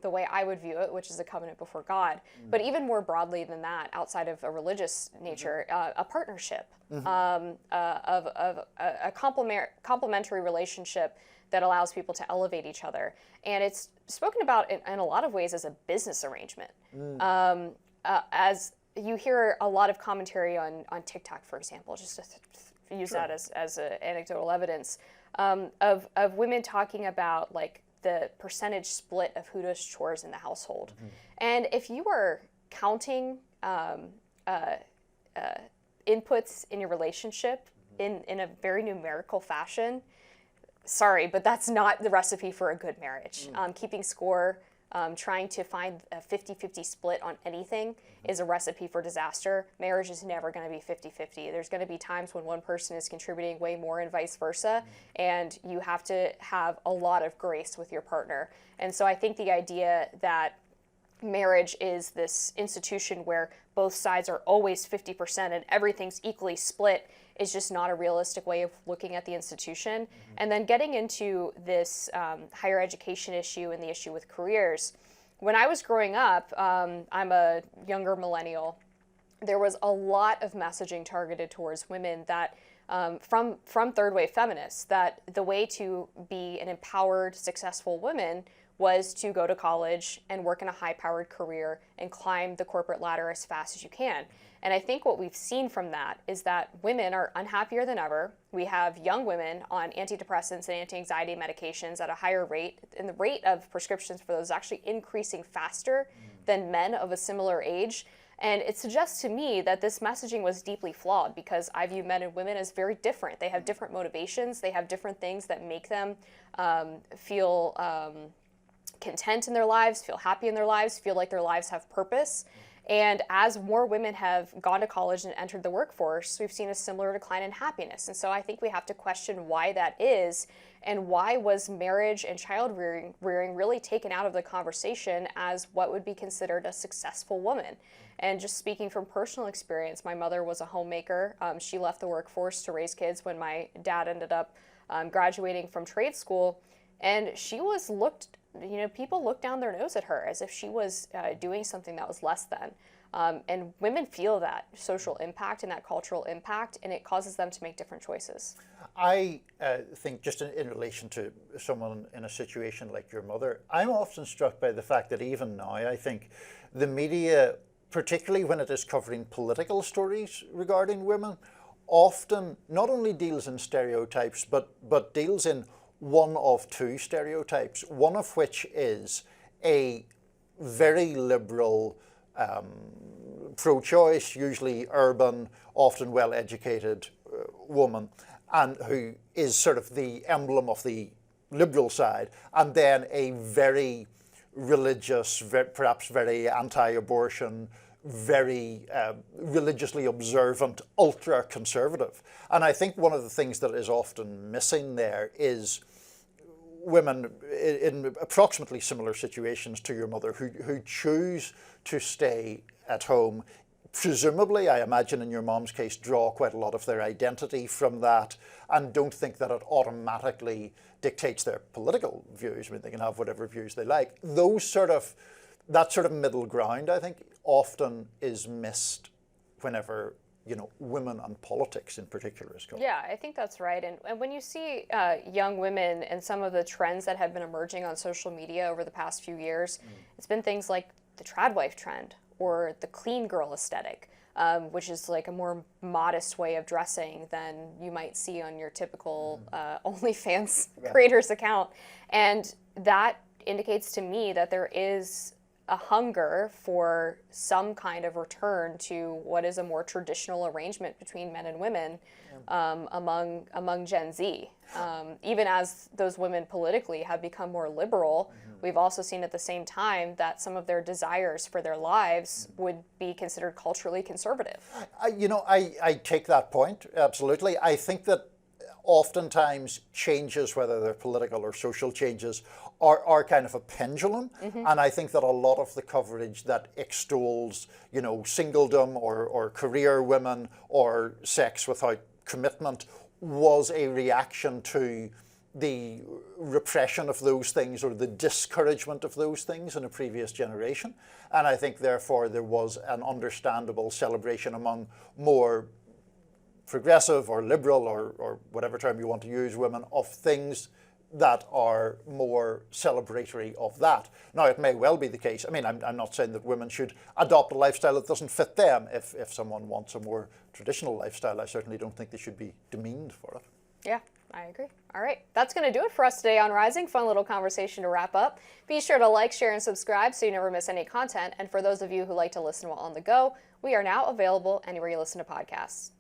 the way I would view it, which is a covenant before God. But even more broadly than that, outside of a religious nature, a partnership, of a complementary relationship that allows people to elevate each other. And it's spoken about in a lot of ways as a business arrangement. As you hear a lot of commentary on TikTok, for example, just to use that as anecdotal evidence, of women talking about like the percentage split of who does chores in the household. And if you are counting inputs in your relationship in a very numerical fashion, sorry, but that's not the recipe for a good marriage. Keeping score, trying to find a 50-50 split on anything is a recipe for disaster. Marriage is never going to be 50-50. There's going to be times when one person is contributing way more and vice versa, and you have to have a lot of grace with your partner. And so I think the idea that marriage is this institution where both sides are always 50% and everything's equally split is just not a realistic way of looking at the institution. And then getting into this higher education issue and the issue with careers. When I was growing up, I'm a younger millennial, there was a lot of messaging targeted towards women that from third wave feminists, that the way to be an empowered, successful woman was to go to college and work in a high-powered career and climb the corporate ladder as fast as you can. And I think what we've seen from that is that women are unhappier than ever. We have young women on antidepressants and anti-anxiety medications at a higher rate, and the rate of prescriptions for those is actually increasing faster than men of a similar age. And it suggests to me that this messaging was deeply flawed, because I view men and women as very different. They have different motivations. They have different things that make them feel content in their lives, feel happy in their lives, feel like their lives have purpose. And as more women have gone to college and entered the workforce, we've seen a similar decline in happiness. And so I think we have to question why that is, and why was marriage and child rearing really taken out of the conversation as what would be considered a successful woman. And just speaking from personal experience, my mother was a homemaker. She left the workforce to raise kids when my dad ended up graduating from trade school. And she was people looked down their nose at her as if she was doing something that was less than. And women feel that social impact and that cultural impact, and it causes them to make different choices. I think just in relation to someone in a situation like your mother, I'm often struck by the fact that even now, I think the media, particularly when it is covering political stories regarding women, often not only deals in stereotypes, but deals in one of two stereotypes, one of which is a very liberal, pro-choice, usually urban, often well-educated woman, and who is sort of the emblem of the liberal side, and then a very religious, perhaps very anti-abortion, very religiously observant, ultra-conservative. And I think one of the things that is often missing there is women in approximately similar situations to your mother who choose to stay at home. Presumably, I imagine in your mom's case, draw quite a lot of their identity from that and don't think that it automatically dictates their political views. I mean, they can have whatever views they like. That sort of middle ground, I think, often is missed whenever, women and politics in particular is covered. Yeah, I think that's right. And when you see young women and some of the trends that have been emerging on social media over the past few years, it's been things like the trad wife trend or the clean girl aesthetic, which is like a more modest way of dressing than you might see on your typical OnlyFans creator's account. And that indicates to me that there is a hunger for some kind of return to what is a more traditional arrangement between men and women among Gen Z. Even as those women politically have become more liberal, we've also seen at the same time that some of their desires for their lives would be considered culturally conservative. I take that point, absolutely. I think that oftentimes changes, whether they're political or social changes, are kind of a pendulum. And I think that a lot of the coverage that extols, singledom or career women or sex without commitment was a reaction to the repression of those things or the discouragement of those things in a previous generation. And I think therefore there was an understandable celebration among more progressive or liberal or whatever term you want to use, women, of things that are more celebratory of that. Now, it may well be the case. I mean, I'm not saying that women should adopt a lifestyle that doesn't fit them. If someone wants a more traditional lifestyle, I certainly don't think they should be demeaned for it. Yeah, I agree. All right, that's going to do it for us today on Rising. Fun little conversation to wrap up. Be sure to like, share, and subscribe so you never miss any content. And for those of you who like to listen while on the go, we are now available anywhere you listen to podcasts.